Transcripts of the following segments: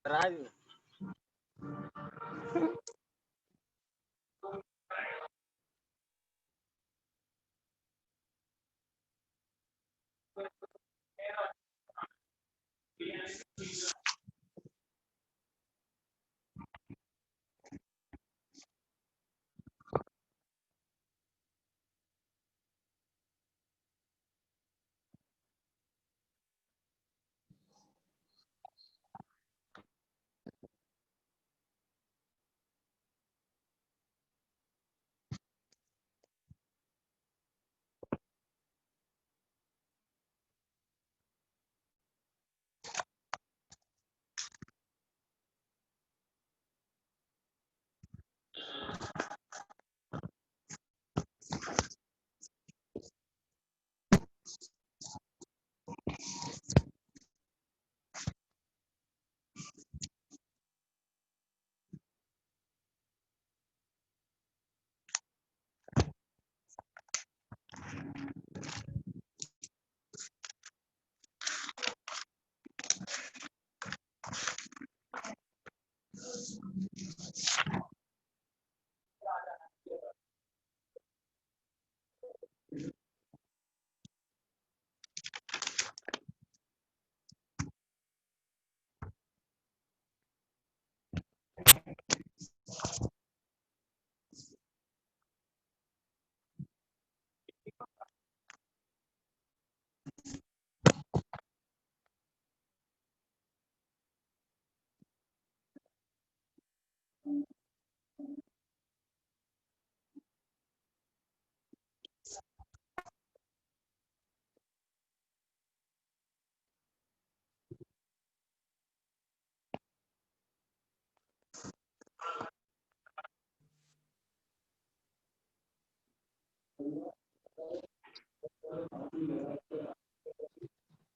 Raju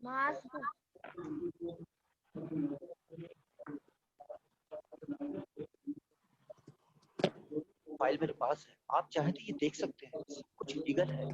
mask file मेरे पास है, आप चाहे तो ये देख सकते हैं, कुछ लीगल है।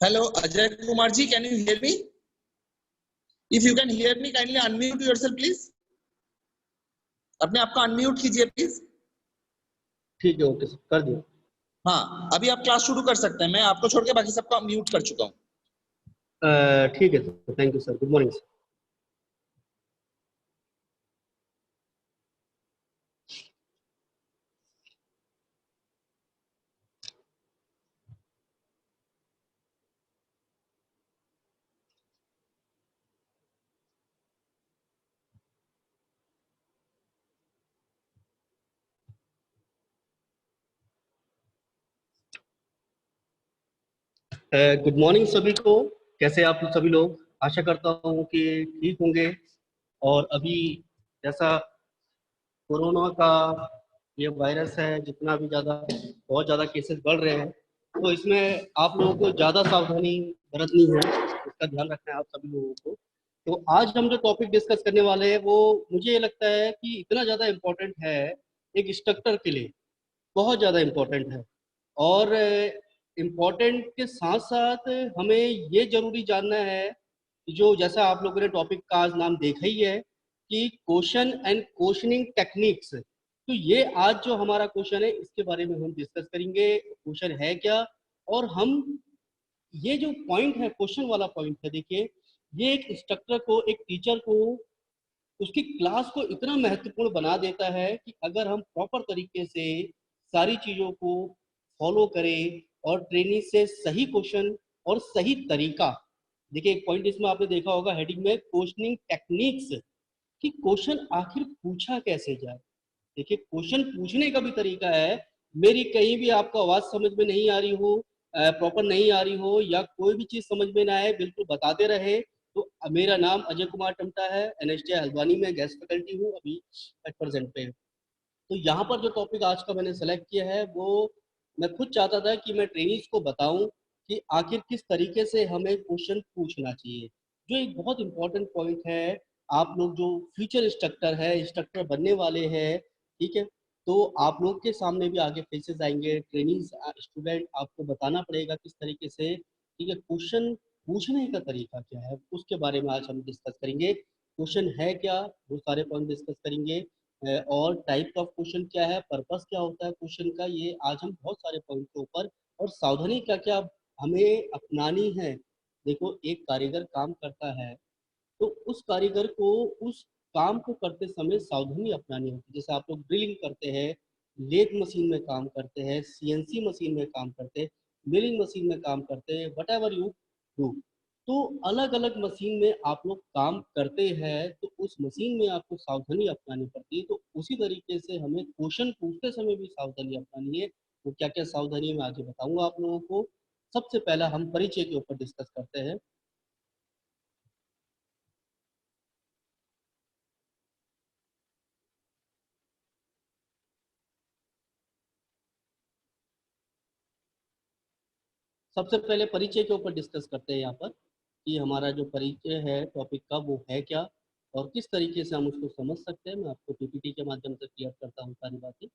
Hello, Ajay Kumar ji, can you hear me? If you can hear me, kindly unmute yourself, please. अपने आप को unmute कीजिए, please. ठीक है, ओके सर, कर दिया। हाँ, अभी आप क्लास शुरू कर सकते हैं। मैं आपको छोड़ के बाकी सबको म्यूट कर चुका हूँ। ठीक है sir, thank you sir, good morning sir. Good morning सभी को, कैसे आप सभी लोग? आशा करता हूँ कि ठीक होंगे। और अभी जैसा कोरोना का ये वायरस है, जितना भी बहुत ज़्यादा केसेस बढ़ रहे हैं, तो इसमें आप लोगों को ज़्यादा सावधानी बरतनी है, इसका ध्यान रखना है आप सभी लोगों को। तो आज हम जो टॉपिक डिस्कस करने वाले हैं वो मुझे लगता है कि इतना ज़्यादा इम्पोर्टेंट है एक इंस्ट्रक्टर के लिए, बहुत ज़्यादा इम्पोर्टेंट है। और इम्पोर्टेंट के साथ साथ हमें ये जरूरी जानना है कि जो जैसा आप लोगों ने टॉपिक का आज नाम देखा ही है कि क्वेश्चन एंड क्वेश्चनिंग टेक्निक्स, तो ये आज जो हमारा क्वेश्चन है इसके बारे में हम डिस्कस करेंगे। क्वेश्चन है क्या, और हम ये जो पॉइंट है, क्वेश्चन वाला पॉइंट है, देखिए ये एक इंस्ट्रक्टर को, एक टीचर को, उसकी क्लास को इतना महत्वपूर्ण बना देता है कि अगर हम प्रॉपर तरीके से सारी चीज़ों को फॉलो करें और ट्रेनिंग से सही क्वेश्चन और सही तरीका, देखिए एक पॉइंट इसमें आपने देखा होगा हेडिंग में क्वेश्चनिंग टेक्निक्स, कि क्वेश्चन आखिर पूछा कैसे जाए। देखिए क्वेश्चन पूछने का भी तरीका है मेरी कहीं भी आपको आवाज समझ में नहीं आ रही हो, प्रॉपर नहीं आ रही हो, या कोई भी चीज समझ में ना आए, बिल्कुल बताते रहे। तो मेरा नाम अजय कुमार टमटा है, एनएसटी हल्द्वानी में गेस्ट फैकल्टी हूँ अभी एट प्रेजेंट पे। तो यहाँ पर जो टॉपिक आज का मैंने सेलेक्ट किया है वो मैं खुद चाहता था कि मैं ट्रेनिंग्स को बताऊं कि आखिर किस तरीके से हमें क्वेश्चन पूछना चाहिए, जो एक बहुत इंपॉर्टेंट पॉइंट है। आप लोग जो फ्यूचर इंस्ट्रक्टर है, इंस्ट्रक्टर बनने वाले हैं, ठीक है, तो आप लोग के सामने भी आगे फेसेस आएंगे, ट्रेनिंग स्टूडेंट, आपको बताना पड़ेगा किस तरीके से, ठीक है, क्वेश्चन पूछने का तरीका क्या है, उसके बारे में आज हम डिस्कस करेंगे। क्वेश्चन है क्या, वो सारे पॉइंट डिस्कस करेंगे। और टाइप ऑफ क्वेश्चन क्या है, पर्पस क्या होता है क्वेश्चन का, ये आज हम बहुत सारे पॉइंट के ऊपर, और सावधानी क्या क्या हमें अपनानी है। देखो, एक कारीगर काम करता है तो उस कारीगर को उस काम को करते समय सावधानी अपनानी होती है। जैसे आप लोग ड्रिलिंग करते हैं, लेथ मशीन में काम करते हैं, सीएनसी मशीन में काम करते हैं, मिलिंग मशीन में काम करते हैं, वट एवर यू डू, तो अलग अलग मशीन में आप लोग काम करते हैं, तो उस मशीन में आपको सावधानी अपनानी पड़ती है। तो उसी तरीके से हमें क्वेश्चन पूछते समय भी सावधानी अपनानी है। वो क्या क्या सावधानी मैं आगे बताऊंगा आप लोगों को। सबसे पहला हम परिचय के ऊपर डिस्कस करते हैं। सबसे पहले परिचय के ऊपर डिस्कस करते हैं यहाँ पर, कि हमारा जो परिचय है टॉपिक का वो है क्या, और किस तरीके से हम उसको समझ सकते हैं। मैं आपको पीपीटी के माध्यम से क्लियर करता हूँ सारी बातें।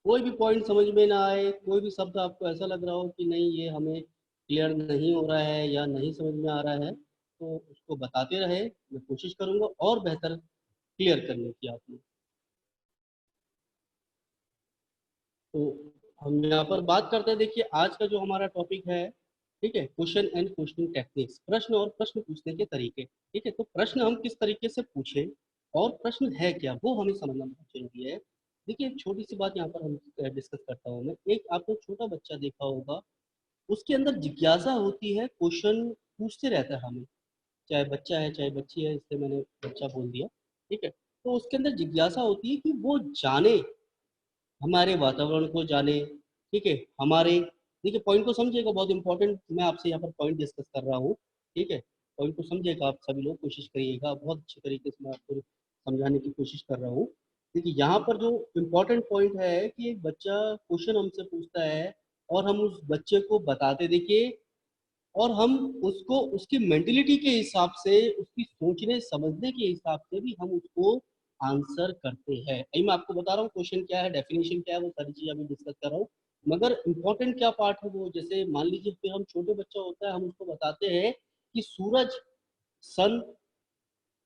कोई भी पॉइंट समझ में ना आए, कोई भी शब्द आपको ऐसा लग रहा हो कि नहीं ये हमें क्लियर नहीं हो रहा है या नहीं समझ में आ रहा है, तो उसको बताते रहे, मैं कोशिश करूंगा और बेहतर क्लियर करने की आपने। तो हम यहाँ पर बात करते हैं, देखिए आज का जो हमारा टॉपिक है, ठीक है, क्वेश्चन एंड क्वेश्चनिंग टेक्निक्स, प्रश्न और प्रश्न पूछने के तरीके। ठीक है, तो प्रश्न हम किस तरीके से पूछें और प्रश्न है क्या, वो हमें समझना बहुत जरूरी है। देखिए, एक छोटी सी बात यहाँ पर हम डिस्कस करता हूँ मैं। एक आपने छोटा बच्चा देखा होगा, उसके अंदर जिज्ञासा होती है, क्वेश्चन पूछते रहता है हमें, चाहे बच्चा है चाहे बच्ची है, इससे मैंने बच्चा बोल दिया, ठीक है, तो उसके अंदर जिज्ञासा होती है कि वो जाने, हमारे वातावरण को जाने, ठीक है, हमारे, देखिए पॉइंट को समझिएगा, बहुत इंपॉर्टेंट मैं आपसे यहाँ पर पॉइंट डिस्कस कर रहा हूँ, ठीक है, पॉइंट को समझिएगा, आप सभी लोग कोशिश करिएगा, बहुत अच्छे तरीके से मैं आपको समझाने की कोशिश कर रहा हूँ। देखिए, यहाँ पर जो इम्पोर्टेंट पॉइंट है कि एक बच्चा क्वेश्चन हमसे पूछता है और हम उस बच्चे को बताते, देखिए, और हम उसको उसकी मेंटेलिटी के हिसाब से, उसकी सोचने समझने के हिसाब से भी हम उसको आंसर करते हैं। अभी मैं आपको बता रहा हूँ क्वेश्चन क्या है, डेफिनेशन क्या है, वो सारी चीज अभी डिस्कस कर रहा हूँ। मगर इम्पोर्टेंट क्या पार्ट है वो, जैसे मान लीजिए फिर हम छोटे बच्चा होता है, हम उसको बताते हैं कि सूरज, सन,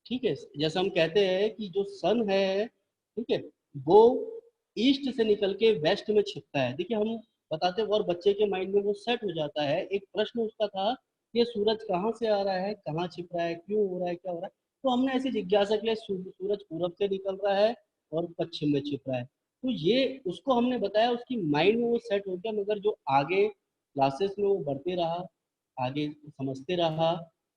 ठीक है, जैसे हम कहते हैं कि जो सन है, ठीक है, वो ईस्ट से निकल के वेस्ट में छिपता है। देखिए, हम बताते हैं और बच्चे के माइंड में वो सेट हो जाता है। एक प्रश्न उसका था, ये सूरज कहाँ से आ रहा है, कहाँ छिप रहा है, क्यों हो रहा है, क्या हो रहा है, तो हमने ऐसी जिज्ञासा के लिए सूरज पूरब से निकल रहा है और पश्चिम में छिप रहा है, तो ये उसको हमने बताया, उसकी माइंड में वो सेट हो गया। मगर जो आगे क्लासेस में वो बढ़ते रहा, आगे समझते रहा,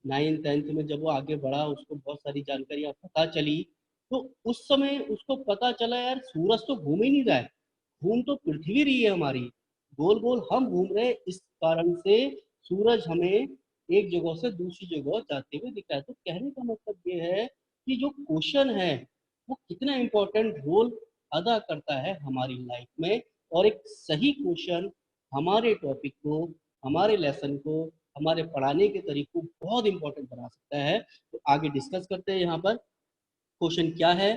9th 10th में जब वो आगे बढ़ा, उसको बहुत सारी जानकारियां पता चली, तो उस समय उसको पता चला, यार सूरज तो घूम ही नहीं रहा है, घूम तो पृथ्वी रही है हमारी, गोल गोल हम घूम रहे हैं, इस कारण से सूरज हमें एक जगह से दूसरी जगह जाते हुए दिखता है। तो कहने का मतलब ये है कि जो क्वेश्चन है वो कितना इंपॉर्टेंट रोल अदा करता है हमारी लाइफ में, और एक सही क्वेश्चन हमारे टॉपिक को, हमारे लेसन को, हमारे पढ़ाने के तरीके को बहुत इंपॉर्टेंट बना सकता है। तो आगे डिस्कस करते हैं यहाँ पर क्वेश्चन क्या है,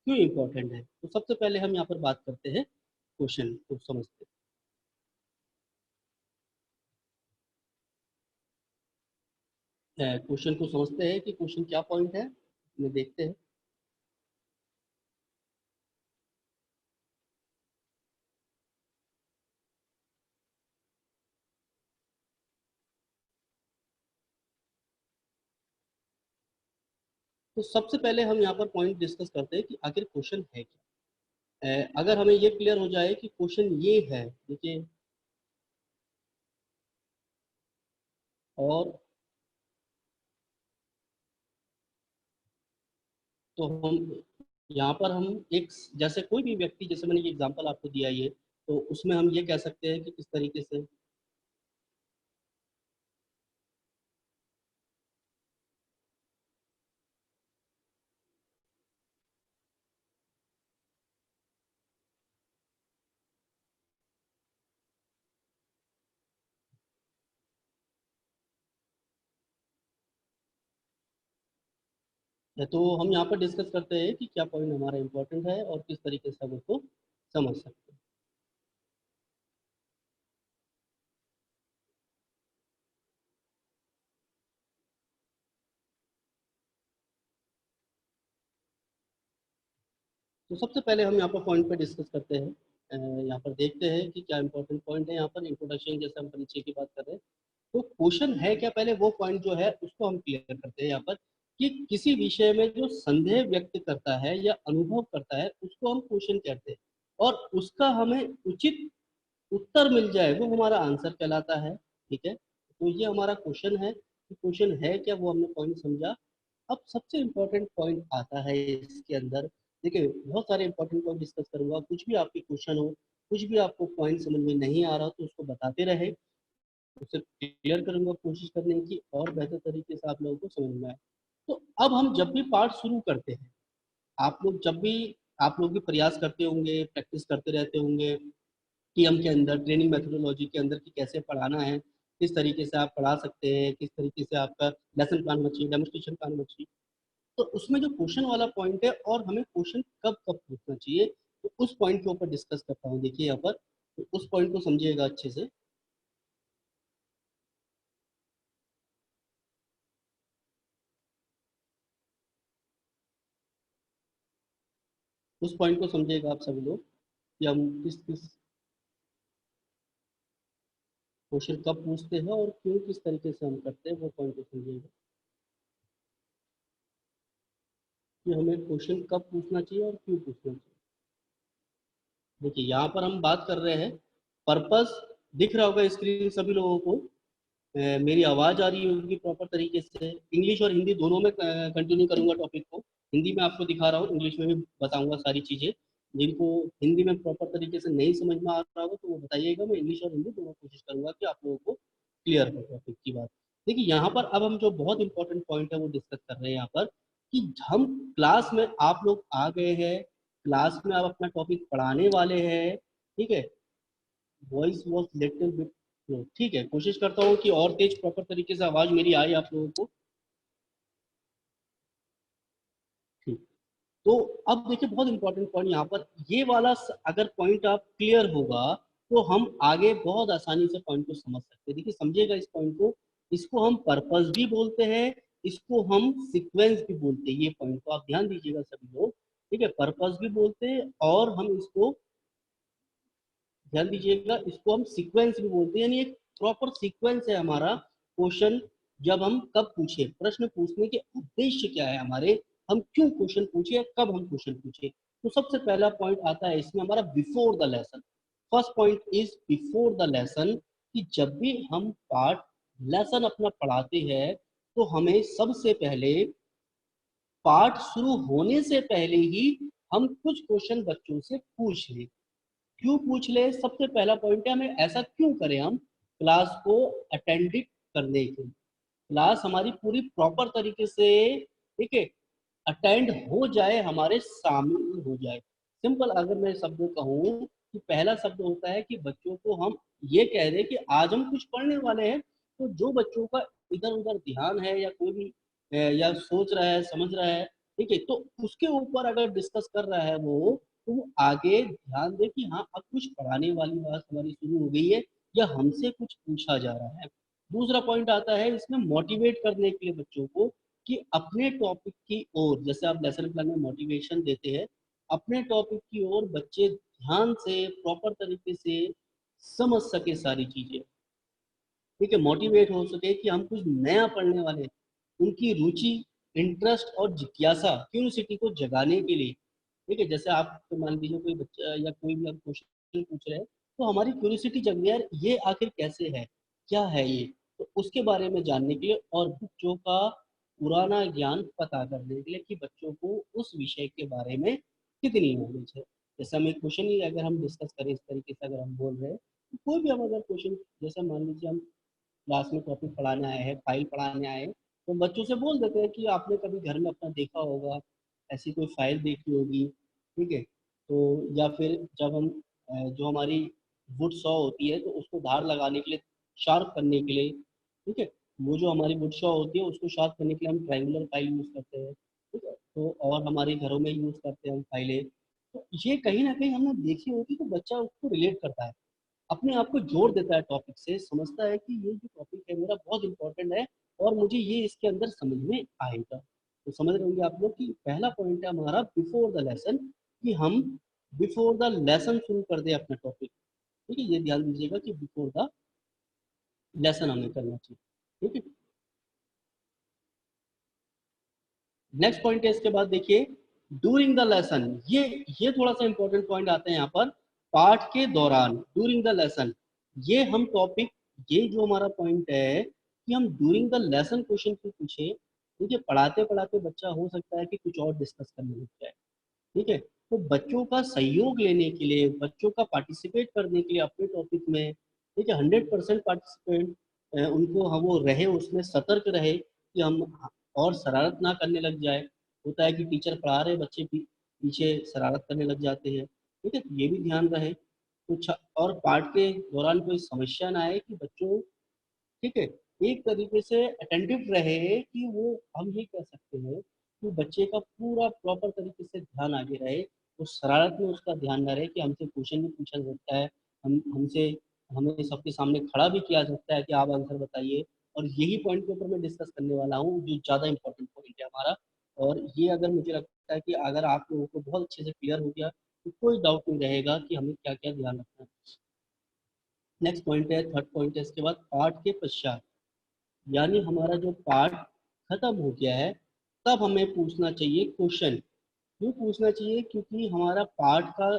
क्यों इंपॉर्टेंट है। तो सबसे पहले हम यहाँ पर बात करते हैं, क्वेश्चन को समझते हैं, क्वेश्चन को समझते हैं कि क्वेश्चन क्या पॉइंट है, मैं देखते हैं। तो सबसे पहले हम यहाँ पर पॉइंट डिस्कस करते हैं कि आखिर क्वेश्चन है क्या। अगर हमें ये क्लियर हो जाए कि क्वेश्चन ये है, देखिए, और तो हम यहाँ पर हम एक जैसे कोई भी व्यक्ति, जैसे मैंने ये एग्जांपल आपको दिया ये, तो उसमें हम ये कह सकते हैं कि किस तरीके से है। तो हम यहाँ पर डिस्कस करते हैं कि क्या पॉइंट हमारा इम्पोर्टेंट है और किस तरीके से हम उसको समझ सकते हैं। तो सबसे पहले हम यहाँ पर पॉइंट पे डिस्कस करते हैं। यहाँ पर देखते हैं कि क्या इंपॉर्टेंट पॉइंट है। यहाँ पर इंट्रोडक्शन, जैसे हम परिचय की बात कर रहे हैं, तो क्वेश्चन है क्या, पहले वो पॉइंट जो है उसको हम क्लियर करते हैं यहाँ पर, कि किसी विषय में जो संदेह व्यक्त करता है या अनुभव करता है उसको हम क्वेश्चन कहते हैं, और उसका हमें उचित उत्तर मिल जाए वो हमारा आंसर कहलाता है। ठीक है, तो ये हमारा क्वेश्चन है कि क्वेश्चन है क्या, वो हमने पॉइंट समझा। अब सबसे इम्पोर्टेंट पॉइंट आता है इसके अंदर। देखिए, बहुत सारे इंपॉर्टेंट पॉइंट डिस्कस करूंगा, कुछ भी आपके क्वेश्चन हो, कुछ भी आपको पॉइंट समझ में नहीं आ रहा तो उसको बताते रहे, उसे क्लियर करूंगा, कोशिश करने की और बेहतर तरीके से आप लोगों को समझ में आए। तो अब हम जब भी पाठ शुरू करते हैं, आप लोग जब भी, आप लोग भी प्रयास करते होंगे, प्रैक्टिस करते रहते होंगे कि हम के अंदर ट्रेनिंग मेथोडोलॉजी के अंदर कि कैसे पढ़ाना है, किस तरीके से आप पढ़ा सकते हैं, किस तरीके से आपका लेसन प्लान होना चाहिए, डेमोस्ट्रेशन प्लान होना चाहिए। तो उसमें जो क्वेश्चन वाला पॉइंट है और हमें क्वेश्चन कब कब पूछना चाहिए, तो उस पॉइंट के ऊपर डिस्कस करता हूँ। देखिए यहाँ पर, तो उस पॉइंट को समझिएगा अच्छे से। उस पॉइंट को समझिएगा आप सभी लोग कि हम किस किस क्वेश्चन कब पूछते हैं और क्यों, किस तरीके से हम करते हैं, वो पॉइंट को समझिएगा कि हमें क्वेश्चन कब पूछना चाहिए और क्यों पूछना चाहिए। देखिए, यहाँ पर हम बात कर रहे हैं पर्पस। दिख रहा होगा स्क्रीन सभी लोगों को। मेरी आवाज़ आ रही होगी प्रॉपर तरीके से। इंग्लिश और हिंदी दोनों में कंटिन्यू करूंगा टॉपिक को। हिंदी में आपको दिखा रहा हूँ, इंग्लिश में भी बताऊंगा सारी चीज़ें। जिनको हिंदी में प्रॉपर तरीके से नहीं समझ में आ रहा होगा तो वो बताइएगा, मैं इंग्लिश और हिंदी दोनों कोशिश करूंगा कि आप लोगों को क्लियर हो टॉपिक की बात। देखिए, यहाँ पर अब हम जो बहुत इंपॉर्टेंट पॉइंट है वो डिस्कस कर रहे हैं यहाँ पर, कि हम क्लास में, आप लोग आ गए हैं क्लास में, आप अपना टॉपिक पढ़ाने वाले हैं। ठीक है, वॉइस वॉज लिटिल बिट लो, ठीक है, कोशिश करता हूँ कि और तेज प्रॉपर तरीके से आवाज मेरी आए आप लोगों को। ठीक, तो अब देखिए बहुत इंपॉर्टेंट पॉइंट यहाँ पर, ये वाला अगर पॉइंट आप क्लियर होगा तो हम आगे बहुत आसानी से पॉइंट को समझ सकते हैं। देखिए समझिएगा इस पॉइंट को, इसको हम पर्पस भी बोलते हैं, इसको हम सीक्वेंस भी बोलते हैं। ये पॉइंट को आप ध्यान दीजिएगा सभी लोग। ठीक है, पर्पस भी बोलते हैं और हम इसको, ध्यान दीजिएगा, इसको हम सीक्वेंस भी बोलते हैं। यानी एक प्रॉपर सीक्वेंस है हमारा क्वेश्चन। जब हम कब पूछे, प्रश्न पूछने के उद्देश्य क्या है हमारे, हम क्यों क्वेश्चन पूछे, कब हम क्वेश्चन पूछे। तो सबसे पहला पॉइंट आता है इसमें हमारा before the lesson. First point is before the lesson, कि जब भी हम पार्ट लेसन अपना पढ़ाते हैं तो हमें सबसे पहले पाठ शुरू होने से पहले ही हम कुछ क्वेश्चन बच्चों से पूछ लें। क्यों पूछ ले, सबसे पहला पॉइंट है हमें ऐसा क्यों करें, हम क्लास को अटेंड करने के लिए, क्लास हमारी पूरी प्रॉपर तरीके से, ठीक है, अटेंड हो जाए, हमारे शामिल हो जाए। सिंपल अगर मैं शब्द कहूँ कि पहला शब्द होता है कि बच्चों को हम ये कह दें कि आज हम कुछ पढ़ने वाले हैं, तो जो बच्चों का इधर उधर ध्यान है या कोई भी या सोच रहा है, समझ रहा है, ठीक है, तो उसके ऊपर अगर डिस्कस कर रहा है वो, तो वो आगे ध्यान दे कि हाँ अब कुछ पढ़ाने वाली बात हमारी शुरू हो गई है या हमसे कुछ पूछा जा रहा है। दूसरा पॉइंट आता है इसमें मोटिवेट करने के लिए बच्चों को, कि अपने टॉपिक की ओर, जैसे आप लेसन प्लान में मोटिवेशन देते हैं, अपने टॉपिक की ओर बच्चे ध्यान से प्रॉपर तरीके से समझ सके सारी चीजें। ठीक है, मोटिवेट हो सके कि हम कुछ नया पढ़ने वाले हैं, उनकी रुचि, इंटरेस्ट और जिज्ञासा, क्यूरियोसिटी को जगाने के लिए। ठीक है, जैसे आप तो मान लीजिए कोई बच्चा या कोई भी हम क्वेश्चन पूछ रहे हैं, तो हमारी क्यूरियोसिटी जग गई, यार ये आखिर कैसे है, क्या है ये, तो उसके बारे में जानने के लिए। और बच्चों का पुराना ज्ञान पता करने के लिए कि बच्चों को उस विषय के बारे में कितनी नॉलेज है। जैसे हम एक क्वेश्चन ही अगर हम डिस्कस करें इस तरीके से, अगर हम बोल रहे हैं तो कोई भी हम अगर क्वेश्चन, जैसे मान लीजिए हम क्लास में टॉपिक पढ़ाने आए हैं, फाइल पढ़ाने आए हैं, तो बच्चों से बोल देते हैं कि आपने कभी घर में अपना देखा होगा, ऐसी कोई फाइल देखी होगी, ठीक है। तो या फिर जब हम जो हमारी वुड सॉ होती है तो उसको धार लगाने के लिए, शार्प करने के लिए, ठीक है, वो जो हमारी वुड सॉ होती है उसको शार्प करने के लिए हम ट्रायंगुलर फाइल यूज़ करते हैं, ठीक है। तो और हमारे घरों में यूज़ करते हैं हम फाइलें। तो ये कहीं ना कहीं हमने देखी होगी, तो बच्चा उसको रिलेट करता है, अपने आप को जोड़ देता है टॉपिक से, समझता है कि ये जो टॉपिक है मेरा बहुत इंपॉर्टेंट है और मुझे ये इसके अंदर समझ में आएगा। तो समझ रहे होंगे आप लोग कि पहला पॉइंट है हमारा बिफोर द लेसन, कि हम बिफोर द लेसन शुरू कर दे अपना टॉपिक, ठीक है। ये ध्यान दीजिएगा कि बिफोर द लेसन हमें करना चाहिए, ठीक है। नेक्स्ट पॉइंट है इसके बाद देखिए, ड्यूरिंग द लेसन, ये थोड़ा सा इंपॉर्टेंट पॉइंट आते हैं यहाँ पर, पाठ के दौरान, ड्यूरिंग द लेसन, ये हम टॉपिक, ये जो हमारा पॉइंट है कि हम ड्यूरिंग द लेसन क्वेश्चन को पूछे। देखिए पढ़ाते पढ़ाते बच्चा हो सकता है कि कुछ और डिस्कस करने लग जाए, ठीक है। तो बच्चों का सहयोग लेने के लिए, बच्चों का पार्टिसिपेट करने के लिए अपने टॉपिक में, ठीक है, 100% पार्टिसिपेंट उनको हम वो रहे, उसमें सतर्क रहे कि हम और शरारत ना करने लग जाए। होता है कि टीचर पढ़ा रहे, बच्चे पीछे शरारत करने लग जाते हैं, ठीक है, तो ये भी ध्यान रहे। कुछ और पाठ के दौरान कोई समस्या ना आए, कि बच्चों, ठीक है, एक तरीके से अटेंटिव रहे, कि वो, हम ये कह सकते हैं कि बच्चे का पूरा प्रॉपर तरीके से ध्यान आगे रहे, उस शरारत में उसका ध्यान न रहे कि हमसे क्वेश्चन भी पूछा सकता है, हमसे, हमें सबके सामने खड़ा भी किया सकता है कि आप आंसर बताइए। और यही पॉइंट के ऊपर मैं डिस्कस करने वाला हूँ, जो ज़्यादा इंपॉर्टेंट पॉइंट है हमारा। और ये अगर मुझे लगता है कि अगर आप लोगों को बहुत अच्छे से क्लियर हो गया तो कोई डाउट नहीं रहेगा कि हमें क्या क्या ध्यान रखना है। नेक्स्ट पॉइंट है, थर्ड पॉइंट है इसके बाद, पाठ के पश्चात, यानी हमारा जो पाठ खत्म हो गया है तब हमें पूछना चाहिए क्वेश्चन। क्यों पूछना चाहिए? क्योंकि हमारा पाठ का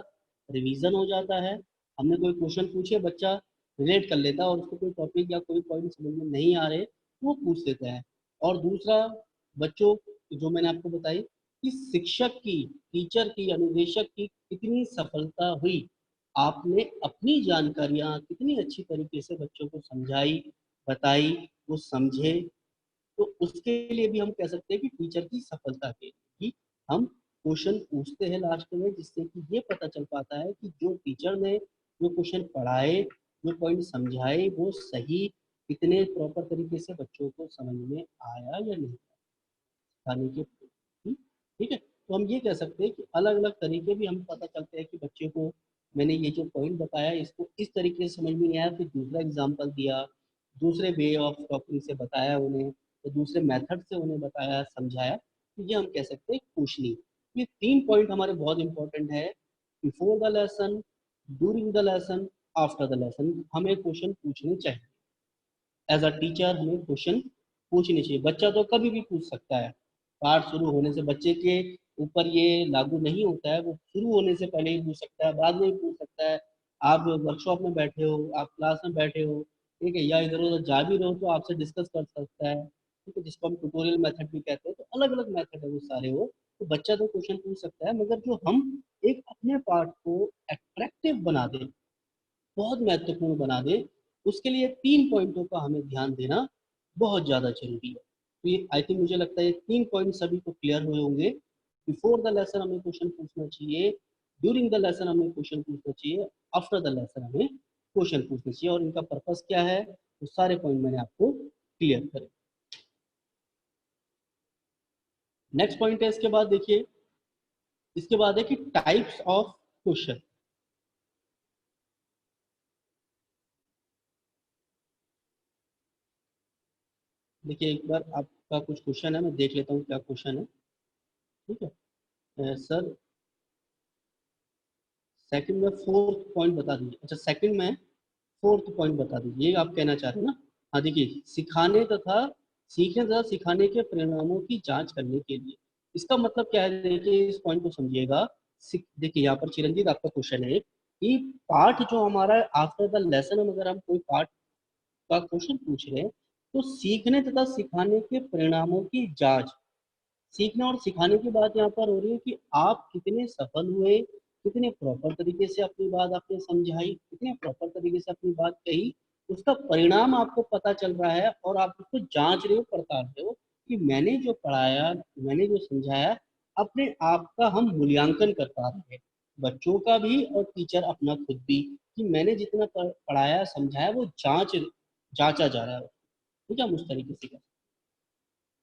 रिवीजन हो जाता है। हमने कोई क्वेश्चन पूछे, बच्चा रिलेट कर लेता है और उसको कोई टॉपिक या कोई पॉइंट समझ में नहीं आ रहे तो वो पूछ लेता है। और दूसरा, बच्चों, जो मैंने आपको बताई कि शिक्षक की, टीचर की, अनुदेशक की कितनी सफलता हुई, आपने अपनी जानकारियाँ कितनी अच्छी तरीके से बच्चों को समझाई, बताई, वो समझे। तो उसके लिए भी हम कह सकते हैं कि टीचर की सफलता के लिए हम क्वेश्चन पूछते हैं लास्ट में, जिससे कि ये पता चल पाता है कि जो टीचर ने जो क्वेश्चन पढ़ाए, जो पॉइंट समझाए, वो सही, कितने प्रॉपर तरीके से बच्चों को समझ में आया या नहीं आने के। ठीक है, तो हम ये कह सकते हैं कि अलग अलग तरीके भी हम पता चलते हैं कि बच्चे को, मैंने ये जो पॉइंट बताया इसको इस तरीके से समझ में नहीं आया, फिर दूसरा एग्जाम्पल दिया, दूसरे वे ऑफ टॉकिंग से बताया उन्हें, तो दूसरे मेथड से उन्हें बताया, समझाया, तो ये हम कह सकते हैं पूछनी। ये तीन पॉइंट हमारे बहुत इंपॉर्टेंट है, before the lesson, during the lesson, after the lesson, हमें क्वेश्चन पूछने चाहिए। एज अ टीचर हमें क्वेश्चन पूछने चाहिए। बच्चा तो कभी भी पूछ सकता है, पाठ शुरू होने से, बच्चे के ऊपर ये लागू नहीं होता है, वो शुरू होने से पहले ही पूछ सकता है, बाद में भी पूछ सकता है। आप वर्कशॉप में बैठे हो, आप क्लास में बैठे हो, ठीक है, या इधर उधर जा भी रहो तो आपसे डिस्कस कर सकता है, ठीक है, जिसको हम ट्यूटोरियल मेथड भी कहते हैं। तो अलग अलग मेथड है वो सारे, वो तो बच्चा तो क्वेश्चन पूछ सकता है, मगर जो हम एक अपने पाठ को अट्रैक्टिव बना दें, बहुत महत्वपूर्ण बना दे, उसके लिए तीन पॉइंटों का हमें ध्यान देना बहुत ज़्यादा जरूरी है। तो ये आई थिंक, मुझे लगता है ये तीन पॉइंट सभी को क्लियर हुए होंगे। बिफोर द लेसन हमें क्वेश्चन पूछना चाहिए, ड्यूरिंग द लेसन हमें क्वेश्चन पूछना चाहिए, आफ्टर द लेसन हमें क्वेश्चन पूछना चाहिए, और इनका पर्पस क्या है, वो सारे पॉइंट मैंने आपको क्लियर करे। नेक्स्ट पॉइंट है इसके बाद, देखिए इसके बाद है कि टाइप्स ऑफ क्वेश्चन। देखिए एक बार आपका कुछ क्वेश्चन है, मैं देख लेता हूँ क्या क्वेश्चन है, ठीक है। सर सेकंड में फोर्थ पॉइंट बता दीजिए। अच्छा, सेकंड में फोर्थ पॉइंट बता दीजिए, ये आप कहना चाह रहे हैं ना? हाँ, देखिए, सिखाने तथा सीखने तथा सिखाने के परिणामों की जांच करने के लिए, इसका मतलब क्या है, देखिए इस पॉइंट को समझिएगा। देखिए यहाँ पर चिरंजीत आपका क्वेश्चन है कि पाठ जो हमारा आफ्टर द लेसन, हम अगर हम कोई पाठ का क्वेश्चन पूछ रहे हैं तो सीखने तथा सिखाने के परिणामों की जांच, सीखने और सिखाने की बात यहाँ पर हो रही है कि आप कितने सफल हुए, कितने प्रॉपर तरीके से अपनी बात आपने समझाई, कितने प्रॉपर तरीके से अपनी बात कही, उसका परिणाम आपको पता चल रहा है और आप उसको जांच रहे हो, पड़ताल रहे हो कि मैंने जो पढ़ाया, मैंने जो समझाया, अपने आप का हम मूल्यांकन कर पा रहे हैं, बच्चों का भी और टीचर अपना खुद भी, कि मैंने जितना पढ़ाया समझाया वो जांचा जा रहा है। ठीक है, हम उस तरीके से कर।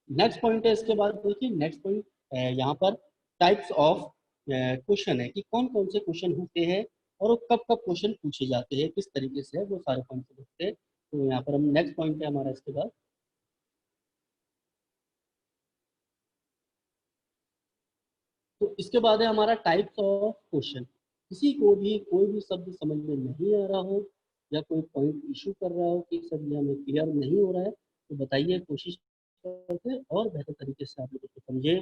नेक्स्ट पॉइंट है इसके बाद, देखिए नेक्स्ट पॉइंट यहाँ पर टाइप्स ऑफ क्वेश्चन है कि कौन कौन से क्वेश्चन होते हैं और वो कब कब क्वेश्चन पूछे जाते हैं, किस तरीके से है, वो सारे पॉइंट देखते हैं। तो यहाँ पर हम नेक्स्ट पॉइंट है हमारा इसके बाद, तो इसके बाद है हमारा टाइप्स ऑफ क्वेश्चन। किसी को भी कोई भी शब्द समझ में नहीं आ रहा हो या कोई पॉइंट इशू कर रहा हो कि सर ये हमें क्लियर नहीं हो रहा है, तो बताइए, कोशिश करते और बेहतर तरीके से आप लोगों को समझे,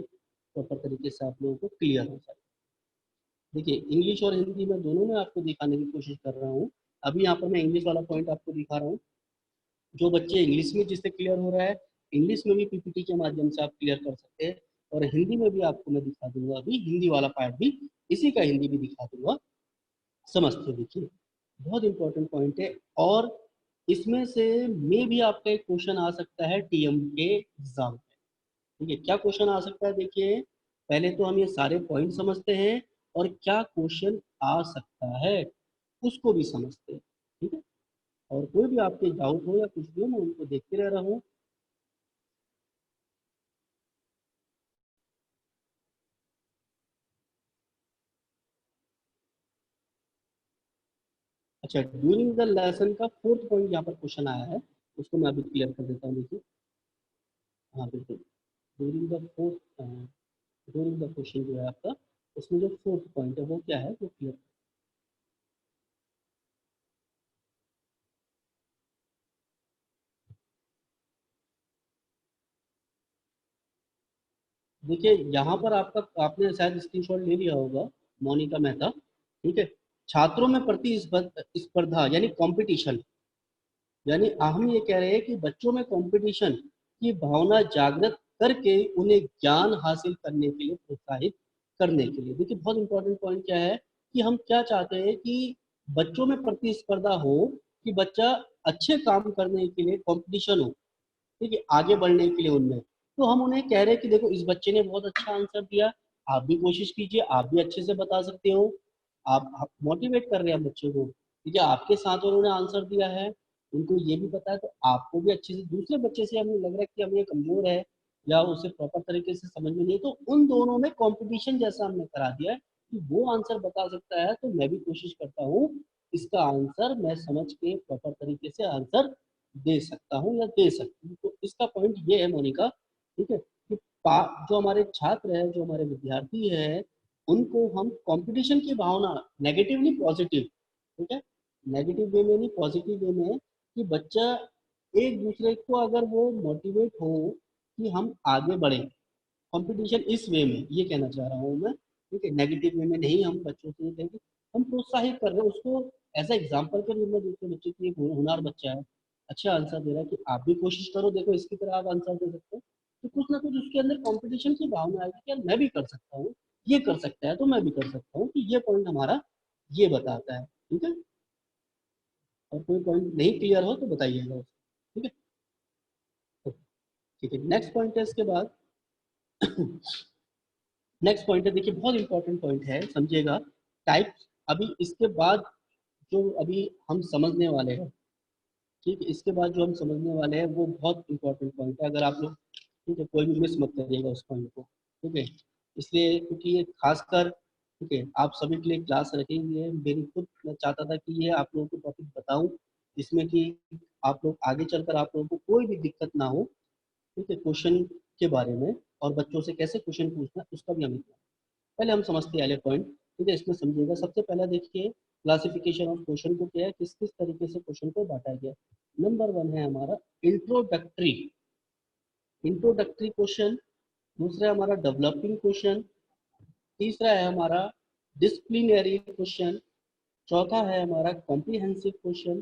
प्रॉपर तरीके से आप लोगों को क्लियर हो जाए। देखिए इंग्लिश और हिंदी में दोनों में आपको दिखाने की कोशिश कर रहा हूँ। अभी यहाँ पर मैं इंग्लिश वाला पॉइंट आपको दिखा रहा हूँ। जो बच्चे इंग्लिश में जिससे क्लियर हो रहा है, इंग्लिश में भी पीपीटी के माध्यम से आप क्लियर कर सकते हैं, और हिंदी में भी आपको मैं दिखा दूंगा, अभी हिंदी वाला पार्ट भी, इसी का हिंदी भी दिखा दूंगा, समझते देखिए। बहुत इंपॉर्टेंट पॉइंट है, और इसमें से में भी आपका एक क्वेश्चन आ सकता है टीएम के एग्जाम में। ठीक है, क्या क्वेश्चन आ सकता है, देखिए पहले तो हम ये सारे पॉइंट समझते हैं और क्या क्वेश्चन आ सकता है उसको भी समझते हैं। ठीक है, और कोई भी आपके डाउट हो या कुछ भी हो, मैं उनको देखते रह रहा हूँ। अच्छा, ड्यूरिंग द लेसन का फोर्थ पॉइंट यहाँ पर क्वेश्चन आया है, उसको मैं अभी क्लियर कर देता हूँ। देखिए, हाँ बिल्कुल, during the fourth, during the question जो है आपका, उसमें जो फोर्थ पॉइंट है वो क्या है, वो क्लियर। देखिए यहाँ पर आपका, आपने शायद स्क्रीनशॉट ले लिया होगा, मोनिका मेहता। ठीक है, छात्रों में स्पर्धा यानी कंपटीशन, यानी हम ये कह रहे हैं कि बच्चों में कंपटीशन की भावना जागृत करके उन्हें ज्ञान हासिल करने के लिए प्रोत्साहित करने के लिए। देखिए बहुत इंपॉर्टेंट पॉइंट क्या है कि हम क्या चाहते हैं कि बच्चों में प्रतिस्पर्धा हो, कि बच्चा अच्छे काम करने के लिए कंपटीशन हो, ठीक है, आगे बढ़ने के लिए उनमें। तो हम उन्हें कह रहे हैं कि देखो इस बच्चे ने बहुत अच्छा आंसर दिया, आप भी कोशिश कीजिए, आप भी अच्छे से बता सकते हो। आप मोटिवेट कर रहे हैं बच्चे को, ठीक है, आपके साथ उन्होंने आंसर दिया है, उनको ये भी पता है, तो आपको भी अच्छे से, दूसरे बच्चे से हमें लग रहा है कि हम ये कमजोर है या उसे प्रॉपर तरीके से समझ में नहीं है, तो उन दोनों में कंपटीशन जैसा हमने करा दिया है कि वो आंसर बता सकता है तो मैं भी कोशिश करता हूँ इसका आंसर मैं समझ के प्रॉपर तरीके से आंसर दे सकता हूँ या दे सकती हूँ। तो इसका पॉइंट ये है मोनिका, ठीक है, कि जो हमारे छात्र है, जो हमारे विद्यार्थी है, उनको हम कंपटीशन की भावना, नेगेटिवली पॉजिटिव, ठीक है, नेगेटिव वे में नहीं, पॉजिटिव वे में, कि बच्चा एक दूसरे को अगर वो मोटिवेट हो कि हम आगे बढ़े, कंपटीशन इस वे में, ये कहना चाह रहा हूँ मैं। ठीक है, नेगेटिव वे में नहीं, हम बच्चों से ये कहेंगे, हम प्रोत्साहित कर रहे हैं उसको, एज एग्जाम्पल के रूप में, दूसरे बच्चे की एक होनहार बच्चा है, अच्छा आंसर दे रहा है, कि आप भी कोशिश करो, देखो इसकी तरह आप आंसर दे सकते हो, तो कुछ ना कुछ उसके अंदर कंपटीशन की भावना आएगी कि यार मैं भी कर सकता हूँ, ये कर सकता है तो मैं भी कर सकता हूँ, कि ये पॉइंट हमारा ये बताता है। ठीक है, और कोई पॉइंट नहीं क्लियर हो तो बताइएगा। ठीक है, ठीक है, नेक्स्ट पॉइंट है इसके बाद। नेक्स्ट पॉइंट है, देखिए बहुत इंपॉर्टेंट पॉइंट है, समझिएगा, टाइप्स। अभी इसके बाद जो अभी हम समझने वाले हैं, ठीक है, इसके बाद जो हम समझने वाले हैं वो बहुत इंपॉर्टेंट पॉइंट है, अगर आप लोग, ठीक है, कोई भी मिस मत करिएगा उस पॉइंट को। ठीक है, इसलिए क्योंकि ये खासकर, ठीक है, आप सभी के लिए क्लास रखेंगे, मेरी खुद मैं चाहता था कि ये आप लोगों को टॉपिक बताऊं, जिसमें कि आप लोग आगे चलकर आप लोगों को कोई भी दिक्कत ना हो, ठीक है, क्वेश्चन के बारे में, और बच्चों से कैसे क्वेश्चन पूछना उसका भी हमें। पहले हम समझते हैं पहले पॉइंट, ठीक है, इसमें समझिएगा। सबसे पहला देखिए क्लासिफिकेशन ऑफ क्वेश्चन को क्या है, किस किस तरीके से क्वेश्चन को बांटा गया। नंबर 1 है हमारा इंट्रोडक्टरी, इंट्रोडक्टरी क्वेश्चन। दूसरा है हमारा डेवलपिंग क्वेश्चन। तीसरा है हमारा डिसिप्लिनरी क्वेश्चन। चौथा है हमारा कॉम्प्रिहेंसिव क्वेश्चन।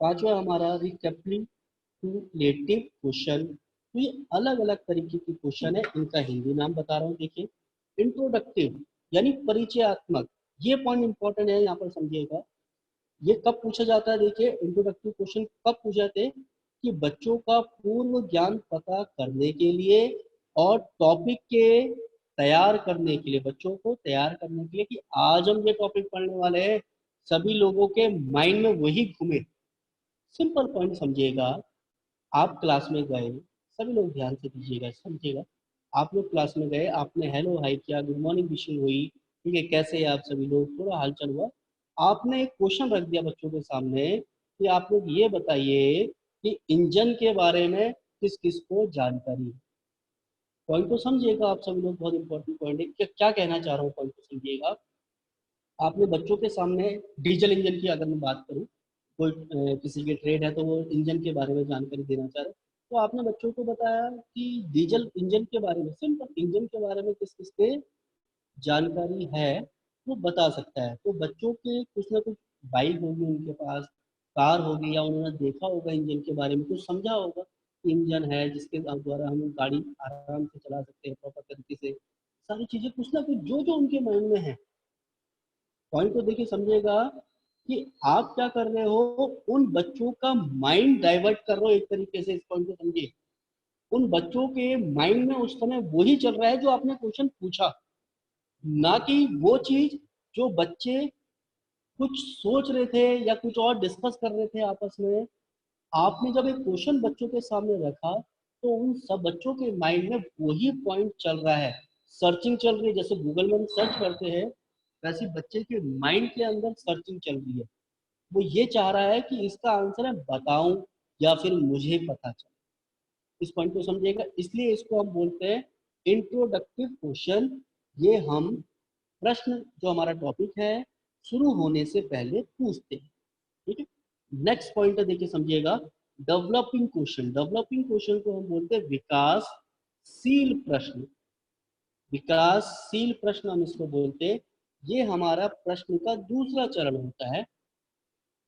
पांचवा हमारा रिकैपिटुलेटिव रिलेटिव क्वेश्चन। तो ये अलग अलग तरीके के क्वेश्चन है, इनका हिंदी नाम बता रहा हूँ। देखिए, इंट्रोडक्टिव यानी परिचयात्मक, ये पॉइंट इंपॉर्टेंट है, यहाँ पर समझिएगा। ये कब पूछा जाता है? देखिए, इंट्रोडक्टिव क्वेश्चन कब पूछे जाते हैं कि बच्चों का पूर्व ज्ञान पता करने के लिए और टॉपिक के तैयार करने के लिए, बच्चों को तैयार करने के लिए कि आज हम ये टॉपिक पढ़ने वाले हैं, सभी लोगों के माइंड में वही घूमे। सिंपल पॉइंट समझिएगा। आप क्लास में गए, सभी लोग ध्यान से दीजिएगा, समझिएगा। आप लोग क्लास में गए, आपने हेलो हाई किया, गुड मॉर्निंग विशिंग हुई, ठीक है, कैसे हैं आप सभी लोग, थोड़ा हालचाल हुआ। आपने एक क्वेश्चन रख दिया बच्चों के सामने कि आप लोग ये बताइए कि इंजन के बारे में किस किस को जानकारी है। पॉइंट को समझिएगा आप सभी लोग, बहुत इंपॉर्टेंट पॉइंट है। क्या कहना चाह रहा हूँ, पॉइंट को समझिएगा। आपने बच्चों के सामने डीजल इंजन की अगर मैं बात करूं, कोई किसी के ट्रेड है तो वो इंजन के बारे में जानकारी देना चाह रहे, तो आपने बच्चों को बताया कि डीजल इंजन के बारे में, सिंपल इंजन के बारे में किस किस के जानकारी है वो बता सकता है। तो बच्चों के कुछ ना कुछ बाइक होगी उनके पास, कार होगी, या उन्होंने देखा होगा इंजन के बारे में, कुछ समझा होगा कि इंजन है जिसके द्वारा हम गाड़ी आराम से चला सकते हैं प्रॉपर तरीके से। सारी चीजें कुछ ना कुछ जो जो उनके माइंड में है। पॉइंट को देखिए, समझिएगा कि आप क्या कर रहे हो, उन बच्चों का माइंड डाइवर्ट कर रहे हो एक तरीके से। इस पॉइंट को समझिए, उन बच्चों के माइंड में उस समय वही चल रहा है जो आपने क्वेश्चन पूछा, ना कि वो चीज जो बच्चे कुछ सोच रहे थे या कुछ और डिस्कस कर रहे थे आपस में। आपने जब एक क्वेश्चन बच्चों के सामने रखा तो उन सब बच्चों के माइंड में वही पॉइंट चल रहा है, सर्चिंग चल रही है। जैसे गूगल में हम सर्च करते हैं, वैसे बच्चे के माइंड के अंदर सर्चिंग चल रही है। वो ये चाह रहा है कि इसका आंसर है बताऊं या फिर मुझे पता चले। इस पॉइंट को समझिएगा, इसलिए इसको हम बोलते हैं इंट्रोडक्टिव क्वेश्चन। ये हम प्रश्न जो हमारा टॉपिक है शुरू होने से पहले पूछते हैं, ठीक है। नेक्स्ट पॉइंट है, देखिए समझिएगा, डेवलपिंग क्वेश्चन। डेवलपिंग क्वेश्चन को हम बोलते हैं विकासशील प्रश्न। विकासशील प्रश्न हम इसको बोलते हैं। ये हमारा प्रश्न का दूसरा चरण होता है,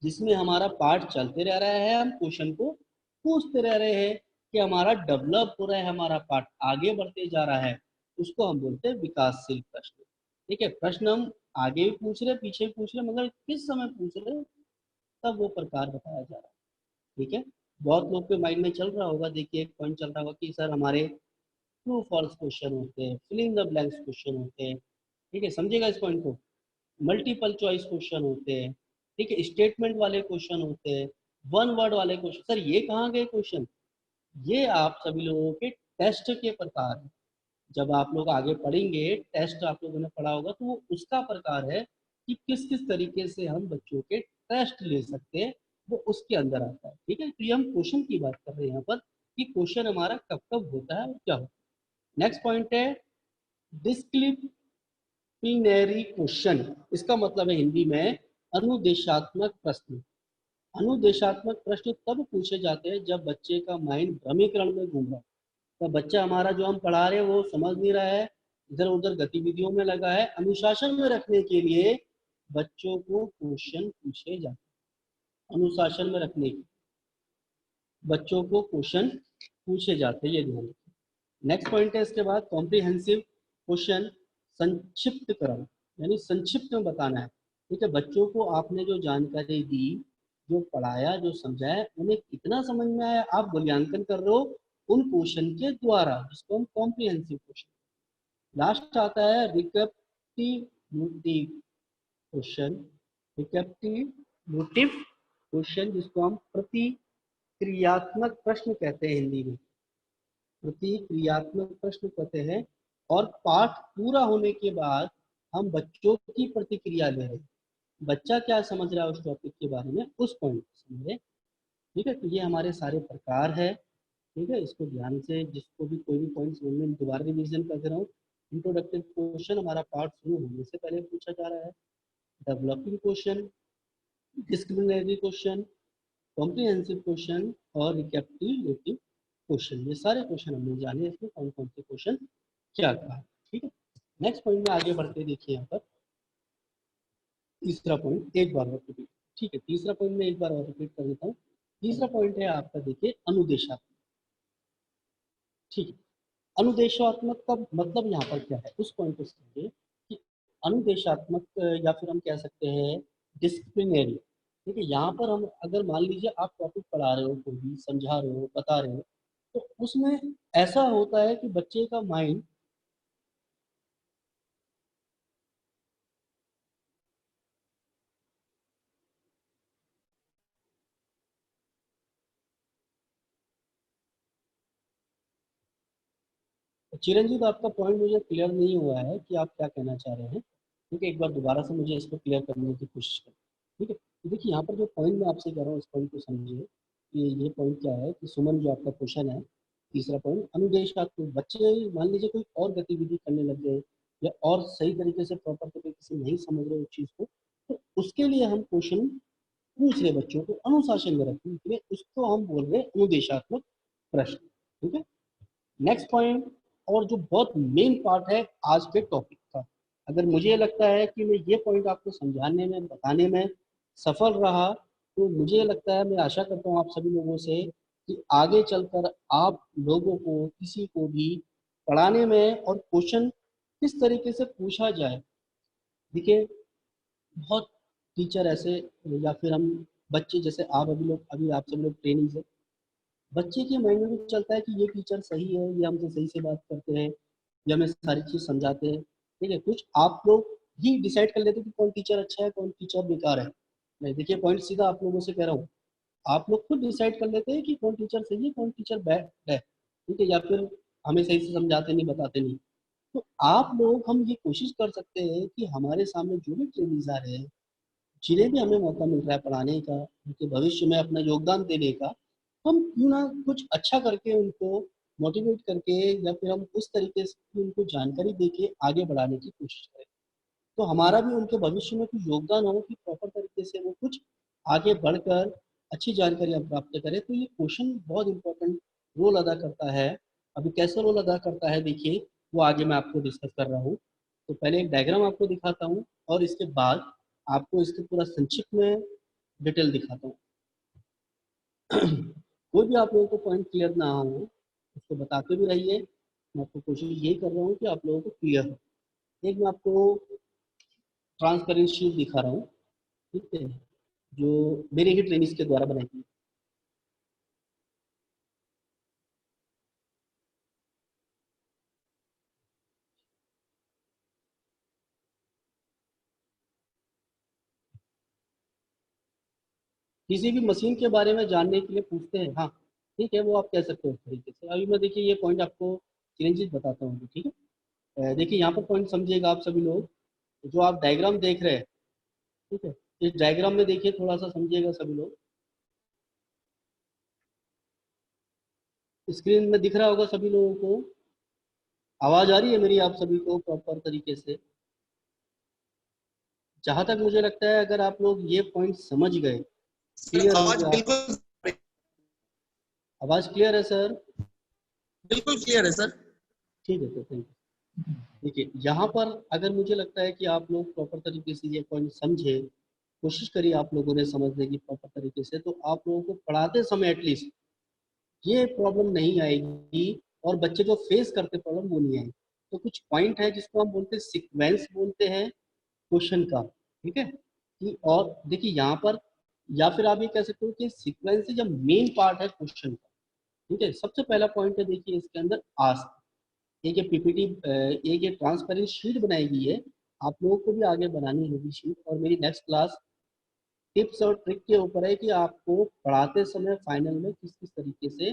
जिसमें हमारा पार्ट चलते रह रहा है, हम क्वेश्चन को पूछते रह रहे हैं कि हमारा डेवलप हो रहा है, हमारा पार्ट आगे बढ़ते जा रहा है। उसको हम बोलते हैं विकासशील प्रश्न, ठीक है। प्रश्न हम आगे भी पूछ रहे, पीछे भी पूछ रहे, मगर किस समय पूछ रहे तब वो प्रकार बताया जा रहा है, ठीक है। बहुत लोग के माइंड में चल रहा होगा, देखिए एक पॉइंट चल रहा होगा कि सर हमारे ट्रू फॉल्स क्वेश्चन होते हैं, fill in the blanks question होते हैं, ठीक है, समझेगा इस पॉइंट को। मल्टीपल चॉइस क्वेश्चन होते हैं, ठीक है, स्टेटमेंट वाले क्वेश्चन होते हैं, वन वर्ड वाले क्वेश्चन। सर ये कहाँ गए क्वेश्चन? ये आप सभी लोगों के टेस्ट के प्रकार हैं। जब आप लोग आगे पढ़ेंगे, टेस्ट आप लोगों ने पढ़ा होगा, तो वो उसका प्रकार है कि किस किस तरीके से हम बच्चों के टेस्ट ले सकते हैं, वो उसके अंदर आता है, ठीक है। तो ये हम क्वेश्चन की बात कर रहे हैं यहाँ पर कि क्वेश्चन हमारा कब कब होता है और क्या होता है। नेक्स्ट पॉइंट है डिस्क्रिप्टिनरी क्वेश्चन। इसका मतलब है हिंदी में अनुदेशात्मक प्रश्न। अनुदेशात्मक प्रश्न तब पूछे जाते हैं जब बच्चे का माइंड भ्रमीकरण में घूम रहा है। तो बच्चा हमारा जो हम पढ़ा रहे हैं वो समझ नहीं रहा है, इधर उधर गतिविधियों में लगा है। अनुशासन में रखने के लिए बच्चों को क्वेश्चन पूछे जाते हैं। अनुशासन में रखने के बच्चों को क्वेश्चन पूछे जाते हैं, ये ध्यान रखें। नेक्स्ट पॉइंट है इसके बाद कॉम्प्रिहेंसिव क्वेश्चन, संक्षिप्तकरण, यानी संक्षिप्त में बताना है, ठीक है। बच्चों को आपने जो जानकारी दी, जो पढ़ाया, जो समझाया, उन्हें कितना समझ में आया, आप मूल्यांकन कर रहे हो उन क्वेश्चन के द्वारा, जिसको हम कॉम्प्रिहेंसिव क्वेश्चन। लास्ट आता है रिकैप्टिवेटिव क्वेश्चन। रिकैप्टिवेटिव क्वेश्चन जिसको हम प्रतिक्रियात्मक प्रश्न कहते हैं हिंदी में, प्रतिक्रियात्मक प्रश्न कहते हैं। और पाठ पूरा होने के बाद हम बच्चों की प्रतिक्रिया ले रहे हैं, बच्चा क्या समझ रहा है उस टॉपिक के बारे में, उस पॉइंट को समझ रहे, ठीक है। तो ये हमारे सारे प्रकार है, ठीक है। इसको ध्यान से, जिसको भी कोई भी पॉइंट समझ में, दोबारा रिवीजन कर दे रहा हूँ। इंट्रोडक्टिव क्वेश्चन हमारा पार्ट शुरू होने से पहले पूछा जा रहा है, developing question, discriminatory question, comprehensive question और रिकैप्टिवेटिव क्वेश्चन। ये सारे क्वेश्चन हमने जाने, इसमें कौन कौन से क्वेश्चन क्या कहा, ठीक है। नेक्स्ट पॉइंट में आगे बढ़ते देखिए, यहाँ पर तीसरा पॉइंट एक बार और रिपीट, ठीक है। तीसरा पॉइंट में एक बार और रिपीट कर देता हूँ तीसरा पॉइंट है आपका देखिए अनुदेशात्मक। ठीक है, अनुदेशात्मक का मतलब यहाँ पर क्या है, उस पॉइंट को समझिए कि अनुदेशात्मक या फिर हम कह सकते हैं डिसिप्लिनरी। ठीक है, यहाँ पर हम अगर मान लीजिए आप टॉपिक पढ़ा रहे हो, कोई भी समझा रहे हो, बता रहे हो, तो उसमें ऐसा होता है कि बच्चे का माइंड चिरंजीव, आपका पॉइंट मुझे क्लियर नहीं हुआ है कि आप क्या कहना चाह रहे हैं। ठीक है, एक बार दोबारा से मुझे इसको क्लियर करने की कोशिश करें। ठीक है, तो देखिए यहाँ पर जो पॉइंट मैं आपसे कह रहा हूँ, इस पॉइंट को समझिए कि ये पॉइंट क्या है कि सुमन, जो आपका क्वेश्चन है तीसरा पॉइंट, अनुदेशात्मक बच्चे मान लीजिए कोई और गतिविधि करने लग गए या और सही तरीके से प्रॉपर तरीके से नहीं समझ रहे उस चीज़ को, तो उसके लिए हम क्वेश्चन पूछ रहे बच्चों को अनुशासन में रखने के लिए, उसको हम बोल रहे हैं अनुदेशात्मक प्रश्न। ठीक है, नेक्स्ट पॉइंट, और जो बहुत मेन पार्ट है आज के टॉपिक का, अगर मुझे लगता है कि मैं ये पॉइंट आपको समझाने में, बताने में सफल रहा, तो मुझे लगता है, मैं आशा करता हूँ आप सभी लोगों से कि आगे चलकर आप लोगों को, किसी को भी पढ़ाने में और क्वेश्चन किस तरीके से पूछा जाए। देखिए बहुत टीचर ऐसे, या फिर हम बच्चे, जैसे आप अभी लोग, अभी आप सब लोग ट्रेनिंग से, बच्चे के माइंड में भी चलता है कि ये टीचर सही है, ये हमसे सही से बात करते हैं, ये हमें सारी चीज़ समझाते हैं। ठीक है, कुछ आप लोग ही डिसाइड कर लेते हैं कि कौन टीचर अच्छा है, कौन टीचर बेकार है। मैं देखिए पॉइंट सीधा आप लोगों से कह रहा हूँ, आप लोग खुद डिसाइड कर लेते हैं कि कौन टीचर सही है, कौन टीचर बैड है। ठीक है, या फिर हमें सही से समझाते नहीं, बताते नहीं। तो आप लोग, हम ये कोशिश कर सकते हैं कि हमारे सामने जो भी ट्रेनिंग आ रहे हैं, जिन्हें भी हमें मौका मिल रहा है पढ़ाने का, उनके भविष्य में अपना योगदान देने का, हम क्यों ना कुछ अच्छा करके उनको मोटिवेट करके, या फिर हम उस तरीके से उनको जानकारी देके आगे बढ़ाने की कोशिश करें, तो हमारा भी उनके भविष्य में कुछ योगदान हो कि प्रॉपर तरीके से वो कुछ आगे बढ़कर अच्छी जानकारियाँ प्राप्त करें। तो ये क्वेश्चन बहुत इंपॉर्टेंट रोल अदा करता है। अभी कैसे रोल अदा करता है देखिए, वो आगे मैं आपको डिस्कस कर रहा हूँ। तो पहले एक डायग्राम आपको दिखाता हूँ, और इसके बाद आपको इसके पूरा संक्षिप्त में डिटेल दिखाता हूँ। कोई भी आप लोगों को पॉइंट क्लियर ना हो, उसको बताते भी रहिए। मैं आपको कोशिश यही कर रहा हूँ कि आप लोगों को क्लियर हो। एक मैं आपको ट्रांसपेरेंट शीट दिखा रहा हूँ, ठीक है, जो मेरे ही ट्रेनिंग्स के द्वारा बनाई गई। किसी भी मशीन के बारे में जानने के लिए पूछते हैं, हाँ ठीक है, वो आप कह सकते हो उस तरीके से। अभी मैं देखिए ये पॉइंट आपको चिरंजीत बताता हूँ, ठीक है। देखिए यहाँ पर पॉइंट समझिएगा आप सभी लोग, जो आप डायग्राम देख रहे हैं, ठीक है, इस डायग्राम में देखिए, थोड़ा सा समझिएगा सभी लोग। स्क्रीन में दिख रहा होगा सभी लोगों को, आवाज आ रही है मेरी आप सभी को प्रॉपर तरीके से? जहां तक मुझे लगता है, अगर आप लोग ये पॉइंट समझ गए, सर क्लियर हो आवाज गया आप, बिल्कुल आवाज क्लियर है सर? बिल्कुल क्लियर है सर। ठीक है, तो थैंक यू। देखिए यहाँ पर अगर मुझे लगता है कि आप लोग प्रॉपर तरीके से ये पॉइंट समझे, कोशिश करिए आप लोगों ने समझने की प्रॉपर तरीके से, तो आप लोगों को पढ़ाते समय एटलीस्ट ये प्रॉब्लम नहीं आएगी, और बच्चे जो फेस करते प्रॉब्लम वो नहीं आएगी। तो कुछ पॉइंट है जिसको हम बोलते हैं सीक्वेंस बोलते हैं क्वेश्चन का। ठीक है, कि और देखिए यहाँ पर, या फिर आप ये कह सकते हो कि सीक्वेंस जब मेन पार्ट है क्वेश्चन का। ठीक है, सबसे पहला पॉइंट है देखिए इसके अंदर आस्क। एक ये पीपीटी, एक ये ट्रांसपेरेंट शीट बनाई गई है, आप लोगों को भी आगे बनानी होगी शीट। और मेरी नेक्स्ट क्लास टिप्स और ट्रिक के ऊपर है कि आपको पढ़ाते समय फाइनल में किस किस तरीके से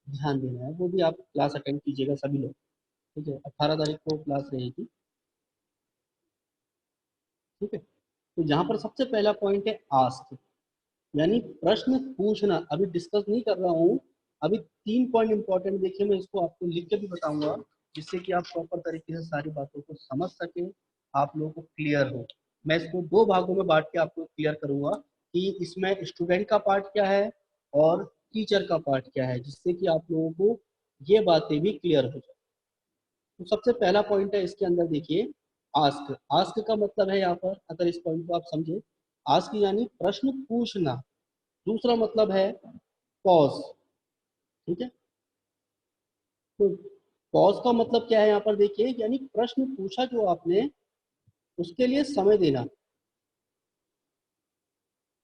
ध्यान देना है, वो भी आप क्लास अटेंड कीजिएगा सभी लोग। ठीक है, 18 तारीख को क्लास रहेगी। ठीक है, तो यहाँ पर सबसे पहला पॉइंट है आस्क, यानी प्रश्न पूछना। अभी डिस्कस नहीं कर रहा हूँ, अभी 3 पॉइंट इंपॉर्टेंट देखिए, मैं इसको आपको लिख के भी बताऊंगा, जिससे कि आप प्रॉपर तरीके से सारी बातों को समझ सके, आप लोगों को क्लियर हो। मैं इसको 2 भागों में बांट के आपको क्लियर करूंगा कि इसमें स्टूडेंट का पार्ट क्या है और टीचर का पार्ट क्या है, जिससे कि आप लोगों को ये बातें भी क्लियर हो जाए। तो सबसे पहला पॉइंट है इसके अंदर देखिए, आस्क। आस्क का मतलब है यहाँ पर, अगर इस पॉइंट को आप समझे, आस्क यानी प्रश्न पूछना। दूसरा मतलब है पॉज। ठीक है, तो पॉज का मतलब क्या है यहाँ पर देखिए, यानी प्रश्न पूछा जो आपने उसके लिए समय देना,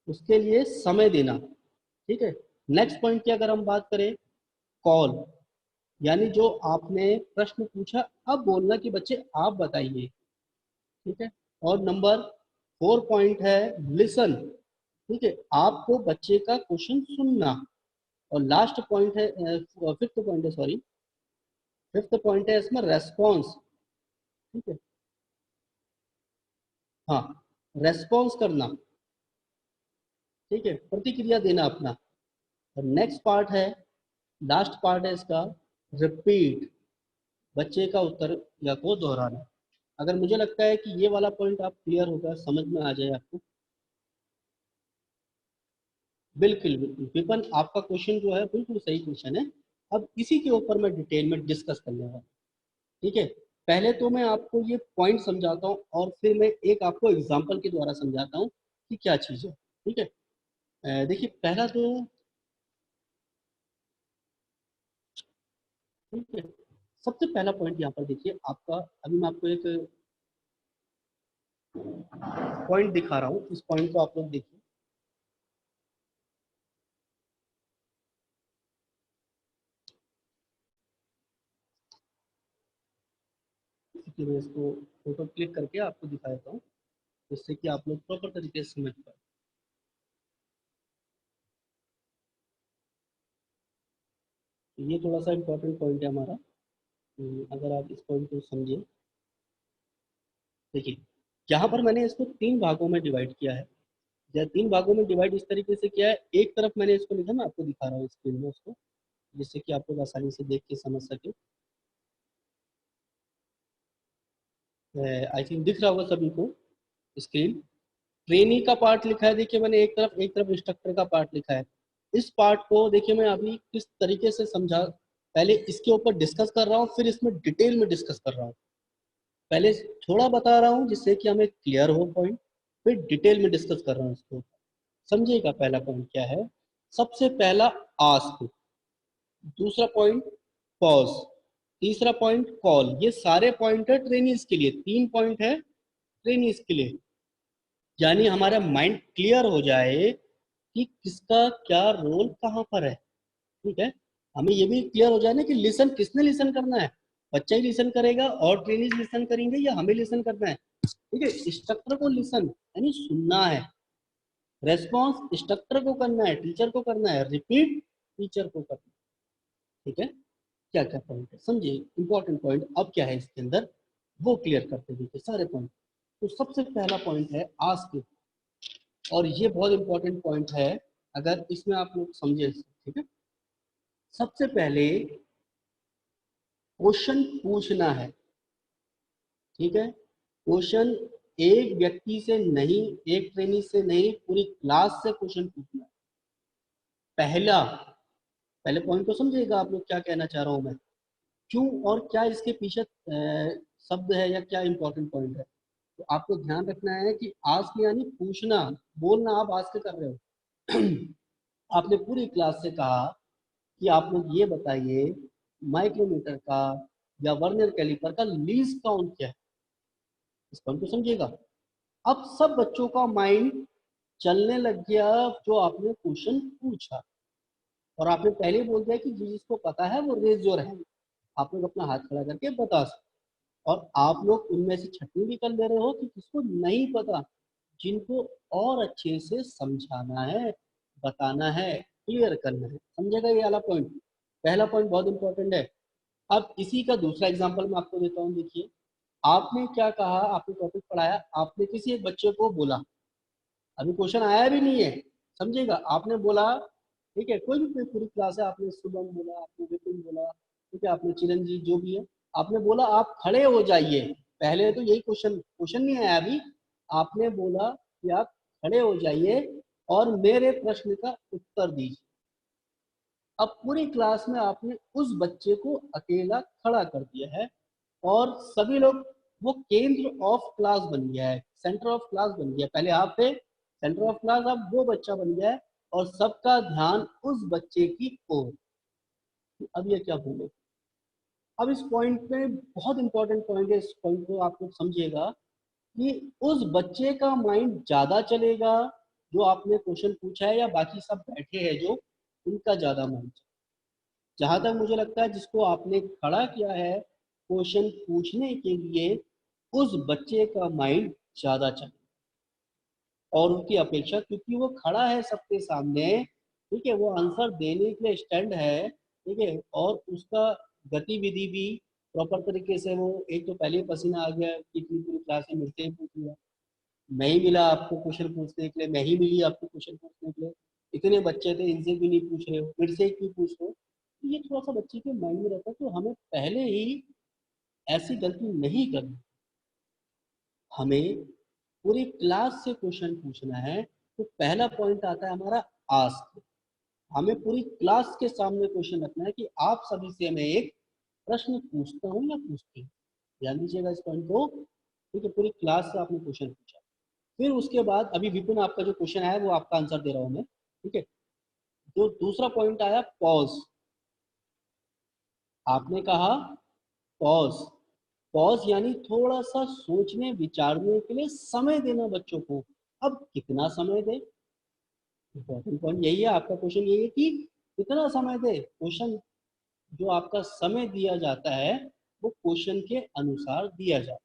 उसके लिए समय देना। ठीक है, नेक्स्ट पॉइंट की अगर हम बात करें, कॉल, यानी जो आपने प्रश्न पूछा अब बोलना कि बच्चे आप बताइए। ठीक है, और नंबर 4 पॉइंट है लिसन। ठीक है, आपको बच्चे का क्वेश्चन सुनना। और लास्ट पॉइंट है, फिफ्थ पॉइंट है, सॉरी, फिफ्थ पॉइंट है इसमें रेस्पॉन्स। ठीक है, हाँ, रेस्पॉन्स करना। ठीक है, प्रतिक्रिया देना अपना। और नेक्स्ट पार्ट है, लास्ट पार्ट है इसका, रिपीट, बच्चे का उत्तर या को दोहराना। अगर मुझे लगता है कि ये वाला पॉइंट आप क्लियर होगा, समझ में आ जाए आपको। बिल्कुल बिल्कुल विपन, आपका क्वेश्चन जो है बिल्कुल सही क्वेश्चन है। अब इसी के ऊपर मैं डिटेल में डिस्कस करने वाला हूँ। ठीक है, पहले तो मैं आपको ये पॉइंट समझाता हूँ और फिर मैं एक आपको एग्जांपल के द्वारा समझाता हूँ कि क्या चीज़ है। ठीक है, देखिए पहला तो, ठीक है, सबसे पहला पॉइंट यहाँ पर देखिए आपका, अभी मैं आपको एक पॉइंट दिखा रहा हूँ, इस पॉइंट को आप लोग देखिए। इसलिए मैं इसको फोटो क्लिक करके आपको दिखा देता हूँ, जिससे कि आप लोग प्रॉपर तरीके से समझ पाए। ये थोड़ा सा इम्पोर्टेंट पॉइंट है हमारा, अगर आप इस पॉइंट को समझिए। देखिए, यहाँ पर मैंने इसको 3 भागों में डिवाइड किया है। या 3 भागों में डिवाइड इस तरीके से किया है, एक तरफ मैंने इसको लिखा, मैं आपको दिखा रहा हूँ स्क्रीन में उसको, जिससे कि आप लोग आसानी से देख के समझ सके। आई थिंक दिख रहा होगा सभी को स्क्रीन। ट्रेनी का पार्ट लिखा है, देखिए मैंने एक तरफ इंस्ट्रक्टर का पार्ट लिखा है। इस पार्ट को देखिए मैं अभी किस तरीके से समझा, पहले इसके ऊपर डिस्कस कर रहा हूँ, फिर इसमें डिटेल में डिस्कस कर रहा हूँ। पहले थोड़ा बता रहा हूँ जिससे कि हमें क्लियर हो पॉइंट, फिर डिटेल में डिस्कस कर रहा हूँ इसको। समझिएगा पहला पॉइंट क्या है। सबसे पहला आस्क, दूसरा पॉइंट पॉज, तीसरा पॉइंट कॉल। ये सारे पॉइंट है ट्रेनिंग्स के लिए, 3 पॉइंट है ट्रेनिंग्स के लिए। यानी हमारा माइंड क्लियर हो जाए कि किसका क्या रोल कहाँ पर है। ठीक है, हमें ये भी क्लियर हो जाए ना कि लिसन किसने लिसन करना है, बच्चा ही लिसन करेगा और ट्रेनिंग लिसन करेंगे या हमें लिसन करना है। ठीक है, इंस्ट्रक्टर को लिसन यानी सुनना है, रेस्पॉन्स इंस्ट्रक्टर को करना है, टीचर को करना है, रिपीट टीचर को करना है। ठीक है, क्या क्या पॉइंट है समझिए, इंपॉर्टेंट पॉइंट अब क्या है इसके अंदर वो क्लियर करते देखिए सारे पॉइंट। तो सबसे पहला पॉइंट है आस्क, और ये बहुत इंपॉर्टेंट पॉइंट है, अगर इसमें आप लोग समझे। ठीक है, सबसे पहले क्वेश्चन पूछना है। ठीक है, क्वेश्चन एक व्यक्ति से नहीं, एक ट्रेनी से नहीं, पूरी क्लास से क्वेश्चन पूछना है। पहला, पहले पॉइंट को समझिएगा आप लोग क्या कहना चाह रहा हूं मैं, क्यों और क्या इसके पीछे शब्द है या क्या इंपॉर्टेंट पॉइंट है। तो आपको ध्यान रखना है कि आस्क यानी पूछना, बोलना आप आस्क कर रहे हो। आपने पूरी क्लास से कहा कि आप लोग ये बताइए माइक्रोमीटर का या वर्नियर कैलिपर का लीस्ट काउंट क्या है। इस पॉइंट को समझिएगा। अब सब बच्चों का माइंड चलने लग गया जो आपने क्वेश्चन पूछा, और आपने पहले ही बोल दिया कि जिसको पता है वो रेज योर हैंड, आप लोग अपना हाथ खड़ा करके बता सकते। और आप लोग उनमें से छटनी भी कर ले रहे हो कि किसको नहीं पता, जिनको और अच्छे से समझाना है, बताना है, क्लियर करना है। समझेगा ये वाला पॉइंट, पहला पॉइंट बहुत इंपॉर्टेंट है। अब इसी का दूसरा एग्जांपल मैं आपको देता हूँ। देखिए, आपने क्या कहा, आपने टॉपिक पढ़ाया, आपने किसी एक बच्चे को बोला, अभी क्वेश्चन आया भी नहीं है, समझिएगा, आपने बोला, ठीक है, कोई भी पूरी क्लास है, आपने शुभम बोला, आपने विपिन बोला, ठीक है, आपने चिरंजीव जो भी है, आपने बोला आप खड़े हो जाइए। पहले तो यही क्वेश्चन, क्वेश्चन नहीं आया अभी, आपने बोला कि आप खड़े हो जाइए और मेरे प्रश्न का उत्तर दीजिए। अब पूरी क्लास में आपने उस बच्चे को अकेला खड़ा कर दिया है, और सभी लोग, वो केंद्र ऑफ क्लास बन गया है, सेंटर ऑफ क्लास बन गया। पहले आप थे सेंटर ऑफ क्लास, अब वो बच्चा बन गया है और सबका ध्यान उस बच्चे की ओर। अब ये क्या बोले, अब इस पॉइंट में बहुत इंपॉर्टेंट पॉइंट है, इस पॉइंट को आप लोग समझिएगा कि उस बच्चे का माइंड ज्यादा चलेगा जो आपने क्वेश्चन पूछा है, या बाकी सब बैठे हैं जो उनका ज्यादा माइंड। जहां तक मुझे लगता है जिसको आपने खड़ा किया है क्वेश्चन पूछने के लिए, उस बच्चे का माइंड ज्यादा चलेगा और उनकी अपेक्षा, क्योंकि वो खड़ा है सबके सामने, ठीक है, वो आंसर देने के लिए स्टैंड है, ठीक है, और उसका गतिविधि भी प्रॉपर तरीके से, वो एक तो पहले ही पसीना आ गया कि पूरी क्लास में मिलते ही पूछ लिया, मैं ही मिला आपको क्वेश्चन पूछने के लिए, मैं ही मिली आपको क्वेश्चन पूछने के लिए, इतने बच्चे थे इनसे भी नहीं पूछ रहे हो, फिर से क्यों पूछ रहे हो। तो ये थोड़ा सा बच्चे के माइंड में रहता है, तो हमें पहले ही ऐसी गलती नहीं करनी, हमें पूरी क्लास से क्वेश्चन पूछना है। तो पहला पॉइंट आता है हमारा आस्क, हमें पूरी क्लास के सामने क्वेश्चन रखना है कि आप सभी से मैं एक प्रश्न पूछता हूँ या पूछती हूँ। ध्यान दीजिएगा इस पॉइंट को, ठीक है, पूरी क्लास से आपने क्वेश्चन पूछा, फिर उसके बाद अभी विपिन आपका जो क्वेश्चन आया वो आपका आंसर दे रहा हूँ मैं, ठीक है। जो दूसरा पॉइंट आया पॉज, आपने कहा पॉज, पॉज यानी थोड़ा सा सोचने विचारने के लिए समय देना बच्चों को। अब कितना समय दे, इम्पोर्टेंट पॉइंट यही है, आपका क्वेश्चन यही है कि कितना समय दे। क्वेश्चन जो आपका समय दिया जाता है वो क्वेश्चन के अनुसार दिया जाता है,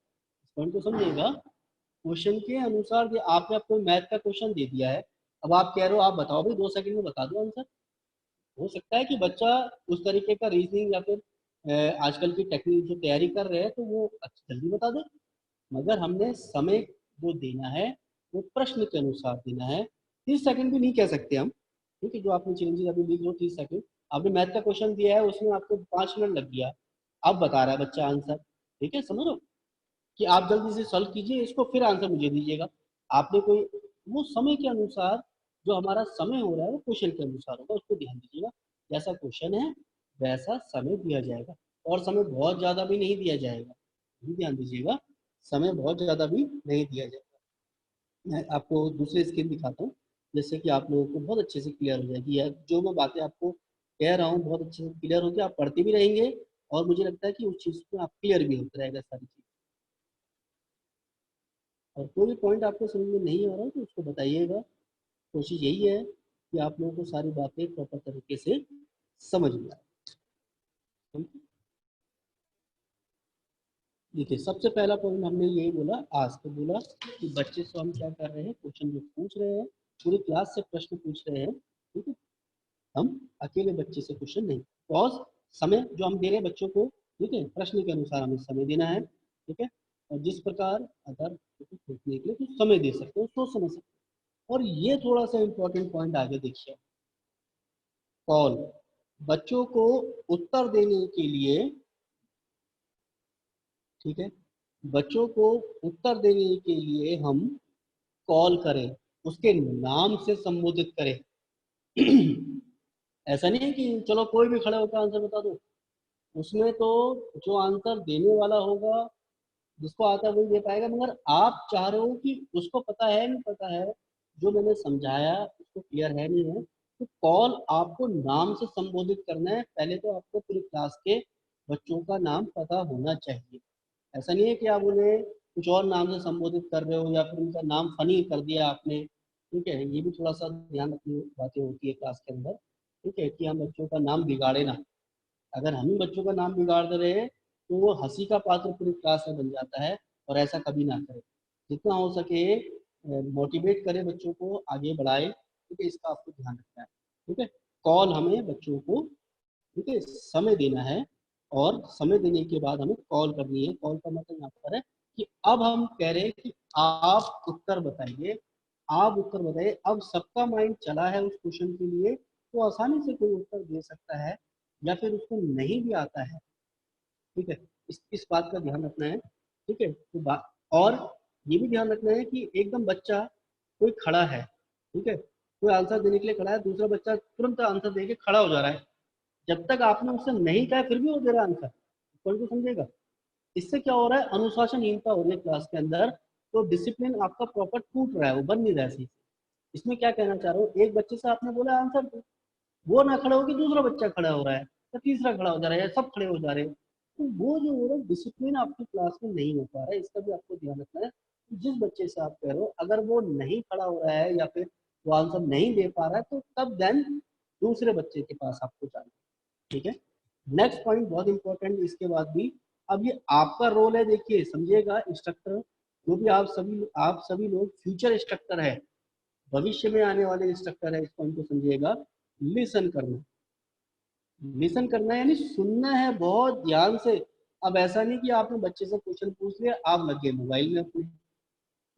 इस पॉइंट को समझिएगा। क्वेश्चन के अनुसार आपने आपको मैथ का क्वेश्चन दे दिया है, अब आप कह रहे हो आप बताओ भाई 2 सेकंड में बता दो आंसर। हो सकता है कि बच्चा उस तरीके का रीजनिंग या फिर आजकल की टेक्निक जो तैयारी कर रहे हैं तो वो जल्दी बता दे, मगर हमने समय जो देना है वो प्रश्न के अनुसार देना है। 30 सेकंड भी नहीं कह सकते हम, ठीक है, जो आपने चैलेंजेस अभी लिख लो 30 सेकंड, आपने मैथ का क्वेश्चन दिया है उसमें आपको 5 मिनट लग गया, अब बता रहा है बच्चा आंसर, ठीक है, समझ लो कि आप जल्दी से सॉल्व कीजिए इसको फिर आंसर मुझे दीजिएगा। आपने कोई वो समय के अनुसार, जो हमारा समय हो रहा है वो क्वेश्चन के अनुसार होगा, उसको ध्यान दीजिएगा। जैसा क्वेश्चन है वैसा समय दिया जाएगा, और समय बहुत ज़्यादा भी नहीं दिया जाएगा, ये ध्यान दीजिएगा, समय बहुत ज़्यादा भी नहीं दिया जाएगा। मैं आपको दूसरी स्क्रीन दिखाता हूँ जिससे कि आप लोगों को बहुत अच्छे से क्लियर हो जाएगी, या जो मैं बातें आपको कह रहा हूँ बहुत अच्छे से क्लियर होगी, आप पढ़ते भी रहेंगे और मुझे लगता है कि उस चीज़ में आप क्लियर भी होता रहेगा सारी चीज़। और कोई भी पॉइंट आपको समझ में नहीं आ रहा है तो उसको बताइएगा, कोशिश यही है कि आप लोगों को सारी बातें प्रॉपर तरीके से समझ में आए। देखिए सबसे पहला पॉइंट हमने यही बोला, आज तो बोला कि बच्चे से हम क्या कर रहे हैं, क्वेश्चन जो पूछ रहे हैं पूरी क्लास से प्रश्न पूछ रहे हैं, ठीक है, हम अकेले बच्चे से क्वेश्चन नहीं। पॉज समय जो हम दे रहे हैं बच्चों को, ठीक है, प्रश्न के अनुसार हमें समय देना है, ठीक है, और जिस प्रकार अगर सोचने के लिए कुछ समय दे सकते हो सोच समझ सकते हो। और ये थोड़ा सा इंपॉर्टेंट पॉइंट आगे देखिए, कॉल, बच्चों को उत्तर देने के लिए, ठीक है, बच्चों को उत्तर देने के लिए हम कॉल करें, उसके नाम से संबोधित करें। ऐसा नहीं है कि चलो कोई भी खड़ा होकर आंसर बता दो, उसमें तो जो आंसर देने वाला होगा जिसको आता है वही दे पाएगा, मगर आप चाह रहे हो कि उसको पता है नहीं पता है, जो मैंने समझाया उसको क्लियर है नहीं है, तो कॉल आपको नाम से संबोधित करना है। पहले तो आपको पूरी क्लास के बच्चों का नाम पता होना चाहिए, ऐसा नहीं है कि आप उन्हें कुछ और नाम से संबोधित कर रहे हो या फिर उनका नाम फनी कर दिया आपने, ठीक है, ये भी थोड़ा सा ध्यान रखने बातें होती है क्लास के अंदर, ठीक है, कि हम बच्चों का नाम बिगाड़े ना। अगर हम ही बच्चों का नाम बिगाड़ दे रहे हैं तो वो हंसी का पात्र पूरी क्लास में बन जाता है, और ऐसा कभी ना करें, जितना हो सके मोटिवेट करें बच्चों को आगे बढ़ाए, ठीक है, इसका आपको ध्यान रखना है, ठीक है। कॉल हमें बच्चों को, ठीक है, समय देना है, और समय देने के बाद हमें कॉल करनी है। कॉल का मतलब यहाँ पर है कि अब हम कह रहे हैं कि आप उत्तर बताइए, आप उत्तर बताइए। अब सबका माइंड चला है उस क्वेश्चन के लिए, तो आसानी से कोई उत्तर दे सकता है, या फिर उसको नहीं भी आता है, ठीक है, इस बात का ध्यान रखना है, ठीक है। तो बात और ये भी ध्यान रखना है कि एकदम बच्चा कोई खड़ा है, ठीक है, कोई आंसर देने के लिए खड़ा है, दूसरा बच्चा तुरंत आंसर देके खड़ा हो जा रहा है, जब तक आपने उससे नहीं कहा फिर भी वो दे रहा आंसर, पॉइंट को समझेगा। इससे क्या हो रहा है, अनुशासनहीनता हो रही है क्लास के अंदर, तो डिसिप्लिन आपका प्रॉपर टूट रहा है, वो बन नहीं रहा है सही। इसमें क्या कहना चाह रहा हूँ, एक बच्चे से आपने बोला आंसर दो, वो ना खड़ा हो कि दूसरा बच्चा खड़ा हो रहा है या तीसरा खड़ा हो जा रहा है या सब खड़े हो जा रहे हैं, तो वो जो हो रहा है डिसिप्लिन आपकी क्लास में नहीं हो पा रहा है। इसका भी आपको ध्यान रखना है। जिस बच्चे से आप कह रहे हो अगर वो नहीं खड़ा हो रहा है या फिर वो आंसर नहीं दे पा रहा है, तो तब देन दूसरे बच्चे के पास आपको जाना, ठीक है। नेक्स्ट पॉइंट बहुत इंपॉर्टेंट इसके बाद भी, अब ये आपका रोल है, देखिए समझिएगा, इंस्ट्रक्टर जो भी आप सभी लोग फ्यूचर इंस्ट्रक्टर है, भविष्य में आने वाले इंस्ट्रक्टर है, इस पॉइंट को समझिएगा। लिसन करना, लिसन करना यानी सुनना है बहुत ध्यान से। अब ऐसा नहीं कि आपने बच्चे से क्वेश्चन पूछ लिया, आप लग गए मोबाइल में अपने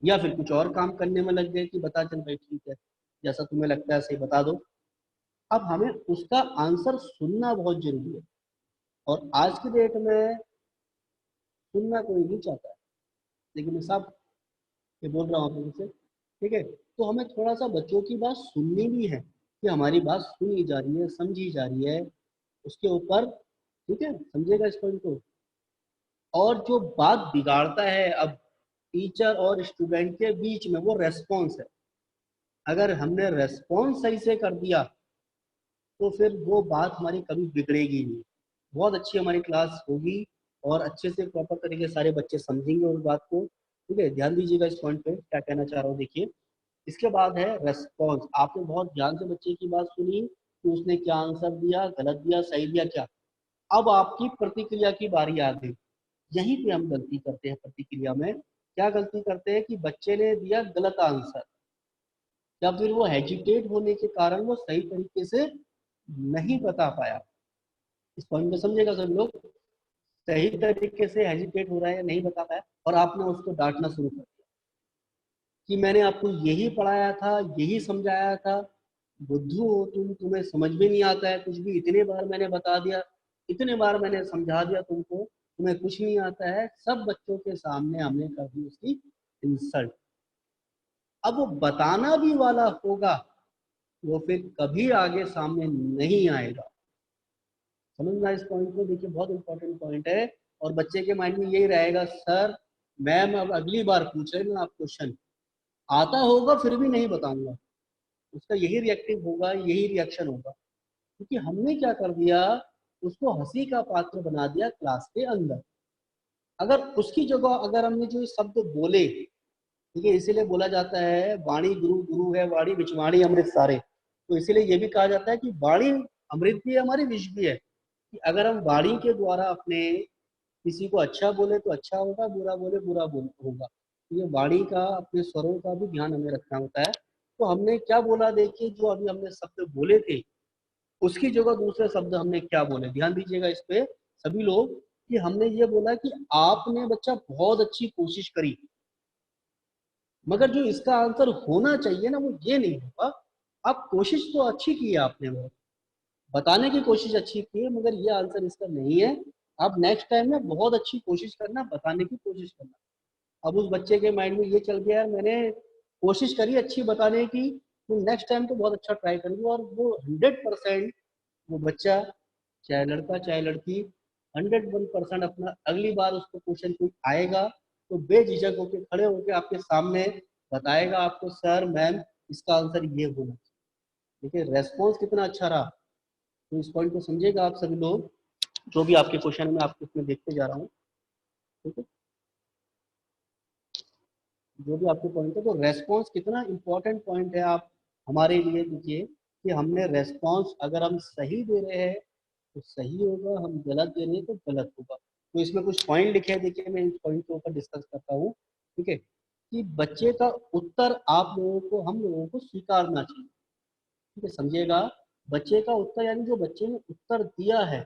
या फिर कुछ और काम करने में लग गए कि बता चल भाई ठीक है जैसा तुम्हें लगता है सही बता दो। अब हमें उसका आंसर सुनना बहुत जरूरी है, और आज की डेट में सुनना कोई नहीं चाहता है, लेकिन मैं साहब ये बोल रहा हूँ आप लोगों से, ठीक है। तो हमें थोड़ा सा बच्चों की बात सुननी भी है कि हमारी बात सुनी जा रही है, समझी जा रही है, उसके ऊपर, ठीक है, समझिएगा इस पॉइंट को। और जो बात बिगाड़ता है अब टीचर और स्टूडेंट के बीच में, वो रेस्पॉन्स है। अगर हमने रेस्पॉन्स सही से कर दिया तो फिर वो बात हमारी कभी बिगड़ेगी नहीं, बहुत अच्छी हमारी क्लास होगी और अच्छे से प्रॉपर तरीके से सारे बच्चे समझेंगे उस बात को, ठीक है। ध्यान दीजिएगा इस पॉइंट पे क्या कहना चाह रहा हूँ, देखिए। इसके बाद है रेस्पॉन्स। आपने बहुत ध्यान से बच्चे की बात सुनी कि उसने क्या आंसर दिया, गलत दिया, सही दिया, क्या। अब आपकी प्रतिक्रिया की बारी आ गई। यहीं पे हम गलती करते हैं प्रतिक्रिया में। क्या गलती करते हैं कि बच्चे ने दिया गलत आंसर, या फिर वो हेजिटेट होने के कारण वो सही तरीके से नहीं बता पाया। इस पॉइंट में समझेगा सब लोग, सही तरीके से हेजिटेट हो रहा है या नहीं बता पाया, और आपने उसको डांटना शुरू कर दिया कि मैंने आपको यही पढ़ाया था, यही समझाया था, बुद्धू हो तुम, तुम्हें समझ में नहीं आता है कुछ भी, इतने बार मैंने बता दिया, इतने बार मैंने समझा दिया तुमको, तुम्हें कुछ नहीं आता है। सब बच्चों के सामने हमने कर दी उसकी इंसल्ट। अब वो बताना भी वाला होगा, वो फिर कभी आगे सामने नहीं आएगा। समझना इस पॉइंट को, देखिए बहुत इंपॉर्टेंट पॉइंट है। और बच्चे के माइंड में यही रहेगा, सर मैम अब अगली बार पूछ रहे ना आप क्वेश्चन, आता होगा फिर भी नहीं बताऊंगा। उसका यही रिएक्टिव होगा, यही रिएक्शन होगा, क्योंकि हमने क्या कर दिया, उसको हंसी का पात्र बना दिया क्लास के अंदर। अगर उसकी जगह अगर हमने जो शब्द बोले, ठीक है, इसीलिए बोला जाता है वाणी गुरु गुरु है वाणी विचवाणी अमृत सारे। तो इसीलिए ये भी कहा जाता है कि वाणी अमृत भी है हमारी, विष भी है, कि अगर हम वाणी के द्वारा अपने किसी को अच्छा बोले तो अच्छा होगा, बुरा बोले बुरा होगा। तो ये वाणी का, अपने स्वरों का भी ध्यान हमें रखना होता है। तो हमने क्या बोला, देखिए जो अभी हमने शब्द बोले थे उसकी जगह दूसरे शब्द हमने क्या बोले, ध्यान दीजिएगा इस पे सभी लोग। कि हमने ये बोला कि आपने बच्चा बहुत अच्छी कोशिश करी, मगर जो इसका आंसर होना चाहिए ना वो ये नहीं होगा। आप कोशिश तो अच्छी की है आपने, वो बताने की कोशिश अच्छी की है, मगर ये आंसर इसका नहीं है। आप नेक्स्ट टाइम में बहुत अच्छी कोशिश करना, बताने की कोशिश करना। अब उस बच्चे के माइंड में ये चल गया है, मैंने कोशिश करी अच्छी बताने की, तो नेक्स्ट टाइम तो बहुत अच्छा ट्राई करूंगा। और वो 100% वो बच्चा, चाहे लड़का चाहे लड़की, 101% अपना अगली बार उसको क्वेश्चन कोई आएगा तो बेझिझक होकर खड़े होकर आपके सामने बताएगा आपको, सर मैम इसका आंसर ये होना चाहिए। देखिए रेस्पॉन्स कितना अच्छा रहा। तो इस पॉइंट को समझिएगा आप सभी लोग, जो भी आपके क्वेश्चन में आपको इसमें देखते जा रहा हूँ, ठीक है, जो भी आपके पॉइंट है। तो रेस्पॉन्स कितना इंपॉर्टेंट पॉइंट है आप हमारे लिए, देखिए कि हमने रेस्पॉन्स अगर हम सही दे रहे हैं तो सही होगा, हम गलत दे रहे हैं तो गलत होगा। तो इसमें कुछ पॉइंट लिखे हैं, देखिए मैं इस पॉइंट के ऊपर डिस्कस करता हूँ, ठीक है। कि बच्चे का उत्तर आप लोगों को, हम लोगों को स्वीकारना चाहिए, ठीक है, समझिएगा। बच्चे का उत्तर यानी जो बच्चे ने उत्तर दिया है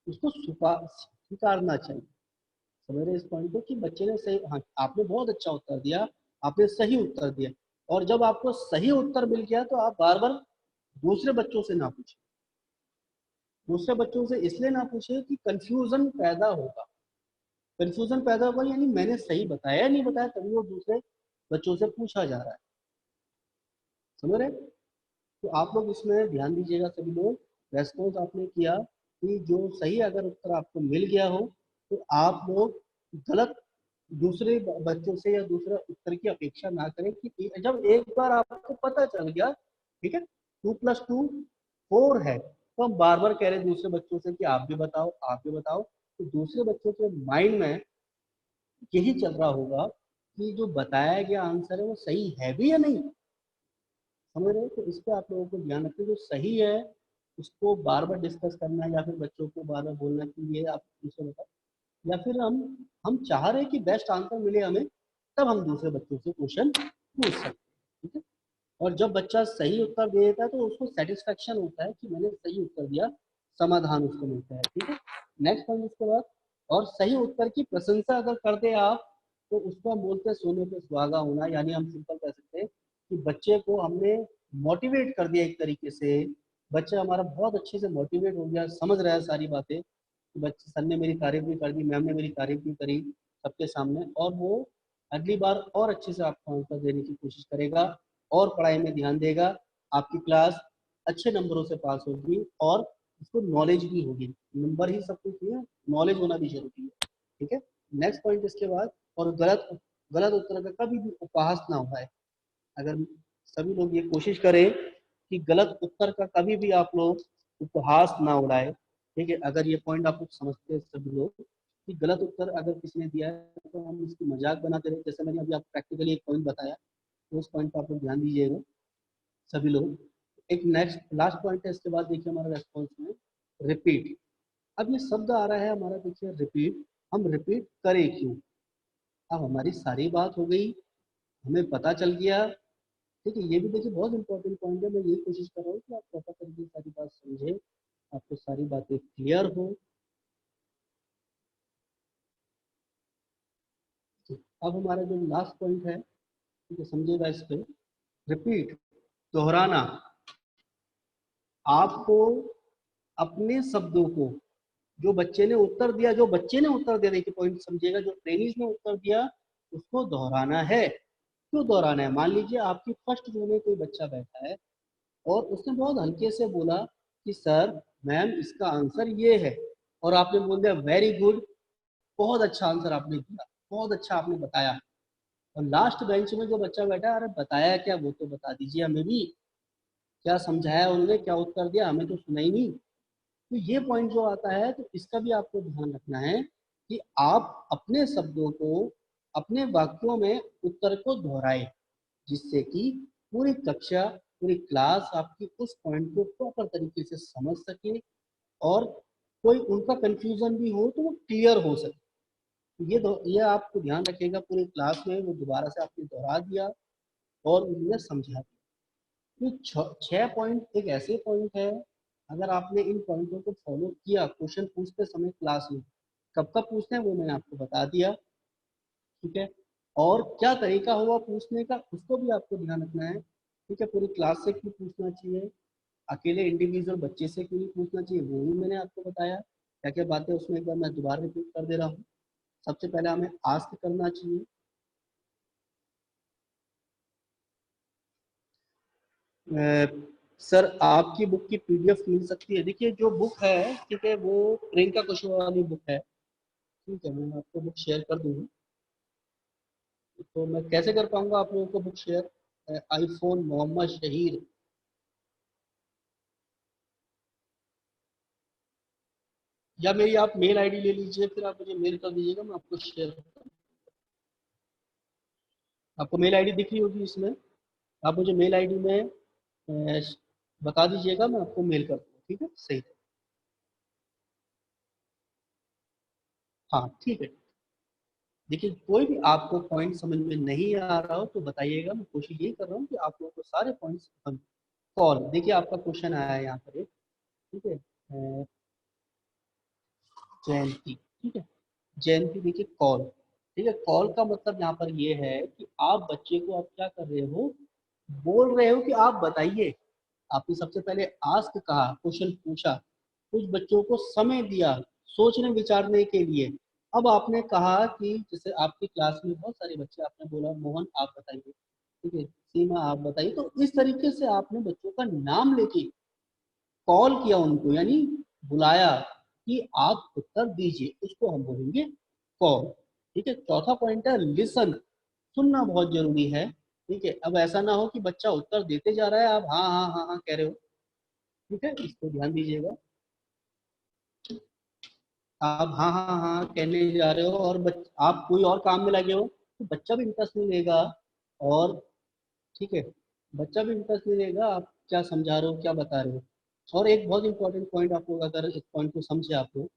उसको स्वीकारना चाहिए। समझ रहे इस पॉइंट को, कि बच्चे ने सही, हाँ आपने बहुत अच्छा उत्तर दिया, आपने सही उत्तर दिया। और जब आपको सही उत्तर मिल गया तो आप बार बार दूसरे बच्चों से ना पूछे, दूसरे बच्चों से इसलिए ना पूछे कि कंफ्यूजन पैदा होगा। कंफ्यूजन पैदा होगा यानी मैंने सही बताया नहीं बताया, तभी वो दूसरे बच्चों से पूछा जा रहा है। समझ रहे। तो आप लोग इसमें ध्यान दीजिएगा सभी लोग। रेस्पॉन्स आपने किया कि जो सही अगर उत्तर आपको मिल गया हो तो आप लोग गलत दूसरे बच्चों से या दूसरा उत्तर की अपेक्षा ना करें कि जब एक बार आपको पता चल गया, ठीक है, 2+2 4 है, तो हम बार बार कह रहे हैं दूसरे बच्चों से कि आप भी बताओ, आप भी बताओ, तो दूसरे बच्चों के माइंड में यही चल रहा होगा कि जो बताया गया आंसर है वो सही है भी या नहीं। समझ रहे हो? तो इस पे आप लोगों को ध्यान रखिए, जो सही है उसको बार बार डिस्कस करना है, या फिर बच्चों को बार बार बोलना कि ये आप दूसरे बताओ, या फिर हम चाह रहे हैं कि बेस्ट आंसर मिले हमें, तब हम दूसरे बच्चों से क्वेश्चन पूछ सकते हैं, ठीक है। और जब बच्चा सही उत्तर दे देता है तो उसको सेटिस्फेक्शन होता है कि मैंने सही उत्तर दिया, समाधान उसको मिलता है, ठीक है। नेक्स्ट पॉइंट इसके बाद, और सही उत्तर की प्रशंसा अगर कर दे आप, तो उसको हम बोलते हैं सोने पे सुहागा होना, यानी हम सिंपल कह सकते हैं कि बच्चे को हमने मोटिवेट कर दिया एक तरीके से, बच्चा हमारा बहुत अच्छे से मोटिवेट हो गया, समझ रहा है सारी बातें, बच्चे, सर ने मेरी तारीफ भी कर दी, मैम ने मेरी तारीफ भी करी सबके सामने, और वो अगली बार और अच्छे से आपको आंसर देने की कोशिश करेगा और पढ़ाई में ध्यान देगा, आपकी क्लास अच्छे नंबरों से पास होगी और उसको नॉलेज भी होगी। नंबर ही सब कुछ नहीं है, नॉलेज होना भी जरूरी है, ठीक है। नेक्स्ट पॉइंट इसके बाद, और गलत गलत उत्तर का कभी भी उपहास ना हो। अगर सभी लोग ये कोशिश करें कि गलत उत्तर का कभी भी आप लोग उपहास ना उड़ाए, ठीक है। अगर ये पॉइंट आप लोग समझते हैं सभी लोग कि गलत उत्तर अगर किसी ने दिया है तो हम इसकी मजाक बनाते रहे, जैसे मैंने अभी आप प्रैक्टिकली एक पॉइंट बताया, तो उस पॉइंट पर आप लोग ध्यान दीजिएगा सभी लोग। एक नेक्स्ट लास्ट पॉइंट है इसके बाद, देखिए हमारा रेस्पॉन्स में रिपीट। अब ये शब्द आ रहा है हमारा, देखिए रिपीट, हम रिपीट करें क्यों? अब हमारी सारी बात हो गई, हमें पता चल गया, ठीक है। ये भी देखिए बहुत इंपॉर्टेंट पॉइंट है, मैं यही कोशिश कर रहा हूँ कि आप प्रॉपर तरीके से सारी बात समझे, आपको सारी बातें क्लियर हो। अब हमारा जो लास्ट पॉइंट है, ठीक है, समझिएगा इस पे, रिपीट, दोहराना। आपको अपने शब्दों को, जो बच्चे ने उत्तर दिया, जो बच्चे ने उत्तर दिया, देखिए पॉइंट समझिएगा, जो ट्रेनिज ने उत्तर दिया उसको दोहराना है। क्यों दोहराना है? मान लीजिए आपकी फर्स्ट रो में कोई बच्चा बैठा है और उसने बहुत हल्के से बोला कि सर, मैम, इसका आंसर ये है, और आपने बोल दिया वेरी गुड, बहुत अच्छा आंसर आपने दिया, बहुत अच्छा आपने बताया। और लास्ट बेंच में जो बच्चा बैठा है, अरे बताया क्या, वो तो बता दीजिए हमें भी, क्या समझाया उन्होंने, क्या उत्तर दिया, हमें तो सुना ही नहीं। तो ये पॉइंट जो आता है, तो इसका भी आपको ध्यान रखना है कि आप अपने शब्दों को, अपने वाक्यों में उत्तर को दोहराए, जिससे कि पूरी कक्षा, पूरी क्लास आपकी उस पॉइंट को प्रॉपर तरीके से समझ सके, और कोई उनका कंफ्यूजन भी हो तो वो क्लियर हो सके। ये आपको ध्यान रखिएगा, पूरी क्लास में वो दोबारा से आपने दोहरा दिया और उन्होंने समझा दिया। ये 6 पॉइंट एक ऐसे पॉइंट है, अगर आपने इन पॉइंटों को फॉलो किया क्वेश्चन पूछते समय क्लास में, कब कब पूछते हैं वो मैंने आपको बता दिया, ठीक है। और क्या तरीका होगा पूछने का, उसको भी आपको ध्यान रखना है, ठीक है। पूरी क्लास से क्यों पूछना चाहिए, अकेले इंडिविजुअल बच्चे से क्यों नहीं पूछना चाहिए, वो भी मैंने आपको बताया, क्या क्या बातें उसमें, एक बार मैं दोबारा रिपीट कर दे रहा हूँ। सबसे पहले हमें आस्क करना चाहिए, सर आपकी बुक की पीडीएफ मिल सकती है? देखिए जो बुक है, ठीक है, वो प्रियंका कुशवाहा वाली बुक है, ठीक है, मैं आपको बुक शेयर कर दूंगा। तो मैं कैसे कर पाऊंगा आप लोगों को book share? IPhone Mohammad Shaheer, या मेरी आप मेल आईडी ले लीजिए, फिर आप मुझे मेल कर दीजिएगा, मैं आपको शेयर करता हूँ। आपको मेल आईडी दिख रही होगी इसमें, आप मुझे मेल आईडी में बता दीजिएगा, मैं आपको मेल कर दूंगा, ठीक है, सही है। हाँ ठीक है। देखिए कोई भी आपको पॉइंट समझ में नहीं आ रहा हो तो बताइएगा, मैं कोशिश यही कर रहा हूँ कि आप लोगों को सारे पॉइंट्स। कॉल, देखिए आपका क्वेश्चन आया है यहाँ पर एक, ठीक है, जयंती, ठीक है, जयंती, देखिए कॉल, ठीक है। कॉल का मतलब यहाँ पर ये है कि आप बच्चे को आप क्या कर रहे हो, बोल रहे हो कि आप बताइए। आपने सबसे पहले आस्क कहा, क्वेश्चन पूछा, कुछ बच्चों को समय दिया सोचने विचारने के लिए। अब आपने कहा कि जैसे आपकी क्लास में बहुत सारे बच्चे, आपने बोला मोहन आप बताइए, ठीक है, सीमा आप बताइए, तो इस तरीके से आपने बच्चों का नाम लेके कॉल किया उनको, यानी बुलाया कि आप उत्तर दीजिए, उसको हम बोलेंगे कॉल। ठीक है। चौथा पॉइंट है लिसन, सुनना बहुत जरूरी है। ठीक है, अब ऐसा ना हो कि बच्चा उत्तर देते जा रहा है, आप हाँ हाँ हाँ हाँ कह रहे हो। ठीक है, इसको ध्यान दीजिएगा। आप हाँ हाँ हाँ कहने जा रहे हो और आप कोई और काम में लगे हो तो बच्चा भी इंटरेस्ट नहीं लेगा। और ठीक है, बच्चा भी इंटरेस्ट नहीं लेगा आप क्या समझा रहे हो, क्या बता रहे हो। और एक बहुत इंपॉर्टेंट पॉइंट आप लोग अगर इस पॉइंट को समझे आप लोग,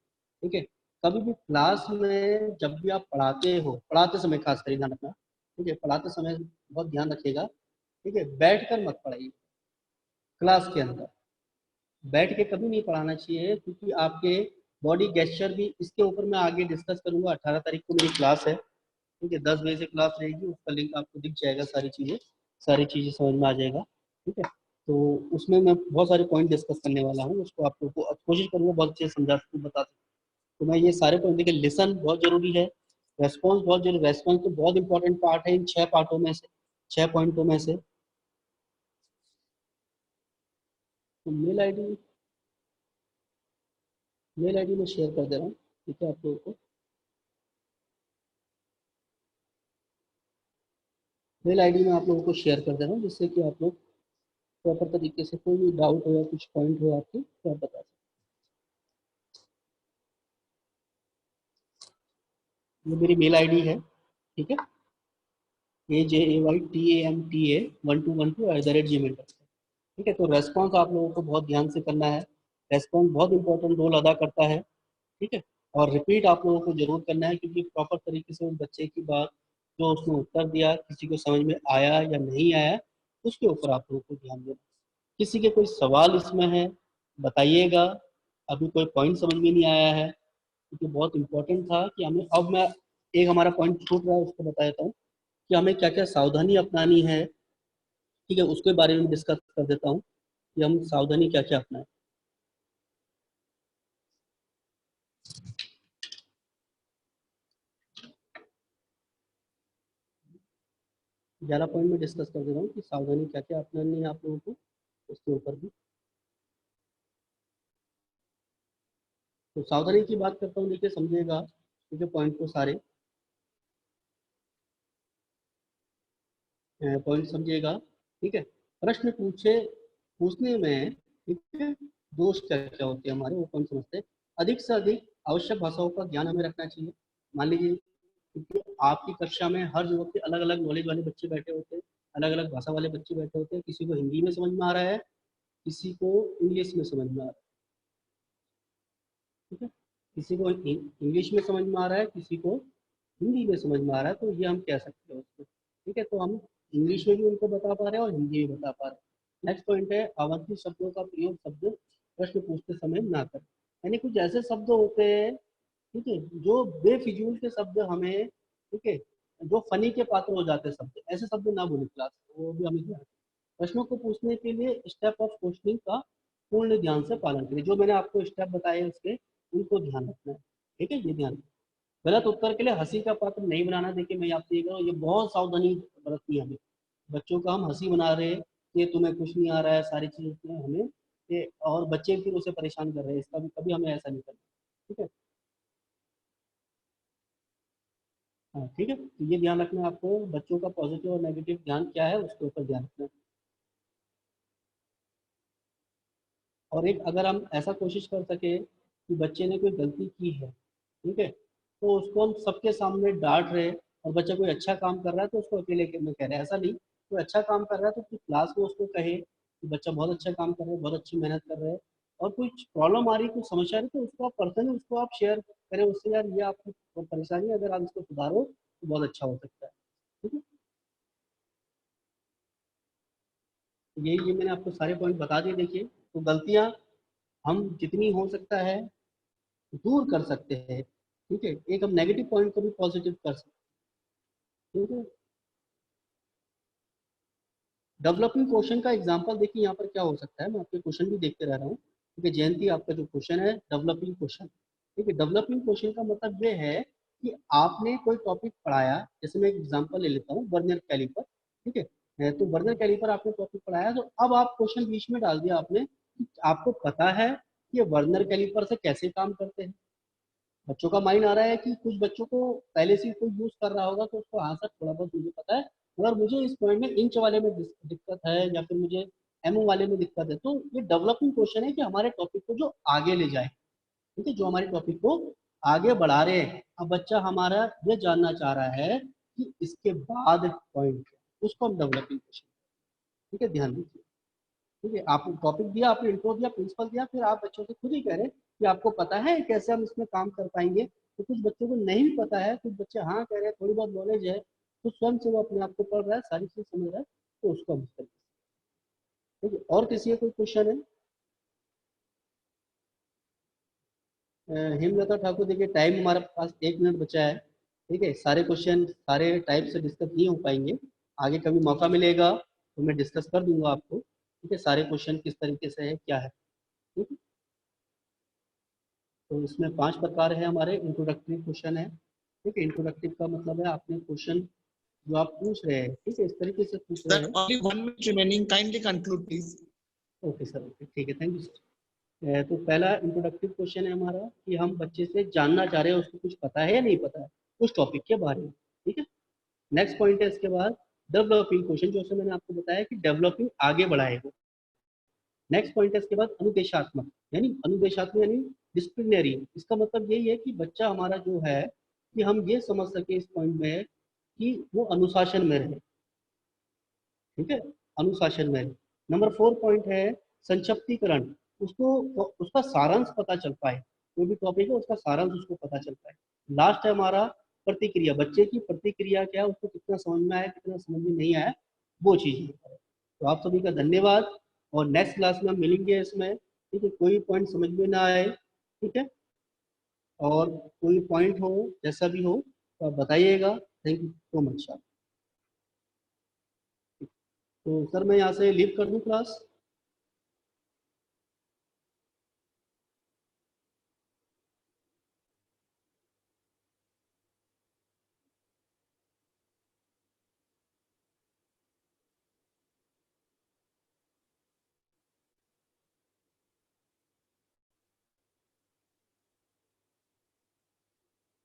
ठीक है, कभी भी क्लास में जब भी आप पढ़ाते हो, पढ़ाते समय खास कर ध्यान रखना। ठीक है, पढ़ाते समय बहुत ध्यान रखिएगा। ठीक है, बैठ कर मत पढ़ाइए क्लास के अंदर, बैठ के कभी नहीं पढ़ाना चाहिए, क्योंकि आपके बॉडी गेस्चर भी, इसके ऊपर मैं आगे डिस्कस करूंगा। 18 तारीख को मेरी क्लास है। ठीक है, 10 बजे से क्लास रहेगी, उसका लिंक आपको दिख जाएगा, सारी चीज़ें समझ में आ जाएगा। ठीक है, तो उसमें मैं बहुत सारे पॉइंट डिस्कस करने वाला हूँ, उसको आप लोग को कोशिश करूँगा बहुत अच्छे से समझा बता सकूँ। तो मैं ये सारे पॉइंट, देखिए लिसन बहुत जरूरी है, रेस्पॉन्स बहुत जरूरी, रेस्पॉन्स तो बहुत इंपॉर्टेंट पार्ट है इन 6 पार्टों में से, 6 पॉइंटों में से। तो मेल आईडी में शेयर कर दे रहा हूँ। ठीक है, आप लोगों को मेल आईडी में आप लोगों को शेयर कर दे रहा हूँ, जिससे कि आप लोग प्रॉपर तरीके से कोई भी डाउट हो या कुछ पॉइंट हो आपके तो आप बता सकते। ये मेरी मेल आईडी है। ठीक है, AJAYTAMTA1212@gmail.com। ठीक है, तो रेस्पॉन्स आप लोगों को बहुत ध्यान से करना है। रेस्पॉन्स बहुत इंपॉर्टेंट रोल अदा करता है। ठीक है, और रिपीट आप लोगों को जरूर करना है, क्योंकि प्रॉपर तरीके से उस बच्चे की बात जो उसने उत्तर दिया किसी को समझ में आया या नहीं आया, उसके ऊपर आप लोगों को ध्यान देना। किसी के कोई सवाल इसमें है बताइएगा, अभी कोई पॉइंट समझ में नहीं आया है, क्योंकि बहुत इंपॉर्टेंट था कि हमें, अब मैं एक हमारा पॉइंट छूट रहा है उसको बता देता हूँ कि हमें क्या क्या सावधानी अपनानी है। ठीक है, उसके बारे में डिस्कस कर देता हूँ कि हम सावधानी क्या क्या अपनाएं। ग्यारह पॉइंट में डिस्कस कर दे रहा हूँ कि सावधानी क्या क्या अपनानी है आप लोगों को, उसके ऊपर भी। तो सावधानी की बात करता हूँ, देखिए समझिएगा, ठीक है, पॉइंट को सारे पॉइंट समझिएगा। ठीक है, प्रश्न पूछने में, ठीक है, दोष क्या क्या होते हैं हमारे, वो पॉइंट समझते हैं। अधिक से अधिक आवश्यक भाषाओं का ज्ञान हमें रखना चाहिए। मान लीजिए, क्योंकि आपकी कक्षा में हर जगह के अलग अलग नॉलेज वाले बच्चे बैठे होते हैं, अलग अलग भाषा वाले बच्चे बैठे होते हैं। किसी को हिंदी में समझ में आ रहा है, किसी को इंग्लिश में समझ में आ रहा है। ठीक है, किसी को इंग्लिश में समझ में आ रहा है, किसी को हिंदी में समझ में आ रहा है, तो ये हम कह सकते हैं उसको। ठीक है, तो हम इंग्लिश में भी उनको बता पा रहे हैं और हिंदी में बता पा रहे हैं। नेक्स्ट पॉइंट है, अवांछित शब्दों का प्रयोग शब्द प्रश्न पूछते समय ना करें। यानी कुछ ऐसे शब्द होते हैं, ठीक है, जो बेफिजूल के शब्द हमें, ठीक है, जो फनी के पात्र हो जाते हैं शब्द, ऐसे शब्द ना बोले क्लास में, वो भी हमें ध्यान। प्रश्नों को पूछने के लिए स्टेप ऑफ क्वेश्चनिंग का पूर्ण ध्यान से पालन करें। जो मैंने आपको स्टेप बताए उसके, उनको ध्यान रखना है। ठीक है, ये ध्यान। गलत उत्तर के लिए हंसी का पात्र नहीं बनाना। देखिए मैं आपसे ये कह रहा हूँ, ये बहुत सावधानी बरतनी है हमें। बच्चों का हम हंसी बना रहे हैं कि तुम्हें कुछ नहीं आ रहा है, सारी चीजें हमें और बच्चे फिर उसे परेशान कर रहे हैं, इसका भी कभी हमें ऐसा नहीं करना। ठीक है, हाँ ठीक है, तो ये ध्यान रखना है आपको, बच्चों का पॉजिटिव और नेगेटिव ध्यान क्या है उसके ऊपर ध्यान रखना है। और एक अगर हम ऐसा कोशिश कर सके कि बच्चे ने कोई गलती की है, ठीक है, तो उसको हम सबके सामने डांट रहे, और बच्चा कोई अच्छा काम कर रहा है तो उसको अकेले में कह रहे हैं, ऐसा नहीं। कोई अच्छा काम कर रहा है तो क्लास में उसको कहे कि बच्चा बहुत अच्छा काम कर रहा है, बहुत अच्छी मेहनत कर रहा है। और कुछ प्रॉब्लम आ रही, कुछ समस्या आ रही, तो उसको आप पर्सनली उसको आप शेयर करें उससे, यार ये आपकी परेशानी है, अगर आप इसको सुधारो तो बहुत अच्छा हो सकता है। ठीक है, तो ये मैंने आपको सारे पॉइंट बता दिए। देखिए, तो गलतियां हम जितनी हो सकता है दूर कर सकते हैं। ठीक है, एक हम नेगेटिव पॉइंट को भी पॉजिटिव कर सकते हैं। ठीक है, डेवलपिंग क्वेश्चन का एग्जांपल देखिए यहाँ पर क्या हो सकता है, मैं आपके क्वेश्चन भी देखते रह रहा हूँ। ठीक है, जयंती आपका जो क्वेश्चन है डेवलपिंग क्वेश्चन। ठीक है, डेवलपिंग क्वेश्चन का मतलब ये है कि आपने कोई टॉपिक पढ़ाया, जैसे मैं एक एग्जांपल ले लेता हूँ, वर्नियर कैलिपर। ठीक है, तो वर्नियर कैलिपर आपने टॉपिक पढ़ाया, तो अब आप क्वेश्चन बीच में डाल दिया आपने कि आपको पता है कि ये वर्नियर कैलिपर से कैसे काम करते हैं। बच्चों का माइंड आ रहा है कि कुछ बच्चों को पहले से कोई यूज कर रहा होगा तो उसको हाँ सर थोड़ा बहुत मुझे पता है, मगर मुझे इस पॉइंट में इंच वाले में दिक्कत है या फिर मुझे एमओ वाले में दिक्कत है। तो ये डेवलपिंग क्वेश्चन है कि हमारे टॉपिक को जो आगे ले जाए, ठीक है, जो हमारे टॉपिक को आगे बढ़ा रहे हैं। अब बच्चा हमारा ये जानना चाह रहा है कि इसके बाद पॉइंट, उसको हम डेवलपिंग क्वेश्चन, ठीक है, ध्यान दीजिए। ठीक है, आपको टॉपिक दिया, आपने इंट्रो दिया, प्रिंसिपल दिया, फिर आप बच्चों से खुद ही कह रहे हैं कि आपको पता है कैसे हम इसमें काम कर पाएंगे। तो कुछ बच्चों को नहीं भी पता है, कुछ बच्चे हाँ कह रहे हैं, थोड़ी बहुत नॉलेज है, तो स्वयं से वो अपने आप को पढ़ रहा है, सारी चीज समझ रहा है, तो उसको हम करें। ठीक है, और किसी का कोई क्वेश्चन है? हेमलता ठाकुर, देखिए टाइम हमारे पास 1 मिनट बचा है। ठीक है, सारे क्वेश्चन सारे टाइप से डिस्कस नहीं हो पाएंगे, आगे कभी मौका मिलेगा तो मैं डिस्कस कर दूंगा आपको। ठीक है, सारे क्वेश्चन किस तरीके से है क्या है। ठीक है, तो इसमें 5 प्रकार है हमारे। इंट्रोडक्टरी क्वेश्चन है, ठीक है, इंट्रोडक्टरी का मतलब है आपने क्वेश्चन जो आप पूछ रहे हैं, ठीक है, इस तरीके से पूछ रहे Sir, हैं। only 1 minute remaining. Kindly conclude, please. Okay sir, okay, ठीक है, थैंक यू सर। तो पहला इंट्रोडक्टिव क्वेश्चन है हमारा कि हम बच्चे से जानना चाह रहे हैं उसको कुछ पता है या नहीं पता है उस टॉपिक के बारे में। ठीक है, नेक्स्ट पॉइंट है इसके बाद डेवलपिंग क्वेश्चन, जो मैंने आपको बताया कि डेवलपिंग आगे बढ़ाएगा। नेक्स्ट पॉइंट है इसके बाद अनुदेशात्मक, यानी अनुदेशात्मक यानी डिसिप्लिनरी। इसका मतलब यही है कि बच्चा हमारा जो है कि हम ये समझ सके इस पॉइंट में कि वो अनुशासन में रहे। ठीक है, अनुशासन में। नंबर 4 पॉइंट है संक्षिप्तीकरण, उसको उसका सारांश पता चल पाए, कोई भी टॉपिक है उसका सारांश उसको पता चल पाए। लास्ट है हमारा प्रतिक्रिया, बच्चे की प्रतिक्रिया क्या है, उसको कितना समझ में आया कितना समझ में नहीं आया, वो चीज। तो आप सभी का धन्यवाद, और नेक्स्ट क्लास में हम मिलेंगे इसमें। ठीक है, कोई पॉइंट समझ में ना आए, ठीक है, और कोई पॉइंट हो जैसा भी हो तो आप बताइएगा। Thank you so much. तो सर मैं यहाँ से लीव कर दूँ क्लास?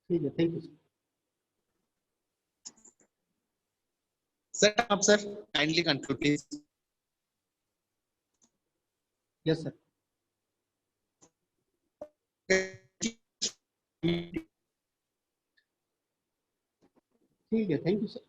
ठीक है, thank you sir. Sir, up, sir. Kindly conclude, please. Yes sir. ठीक है, थैंक यू सर।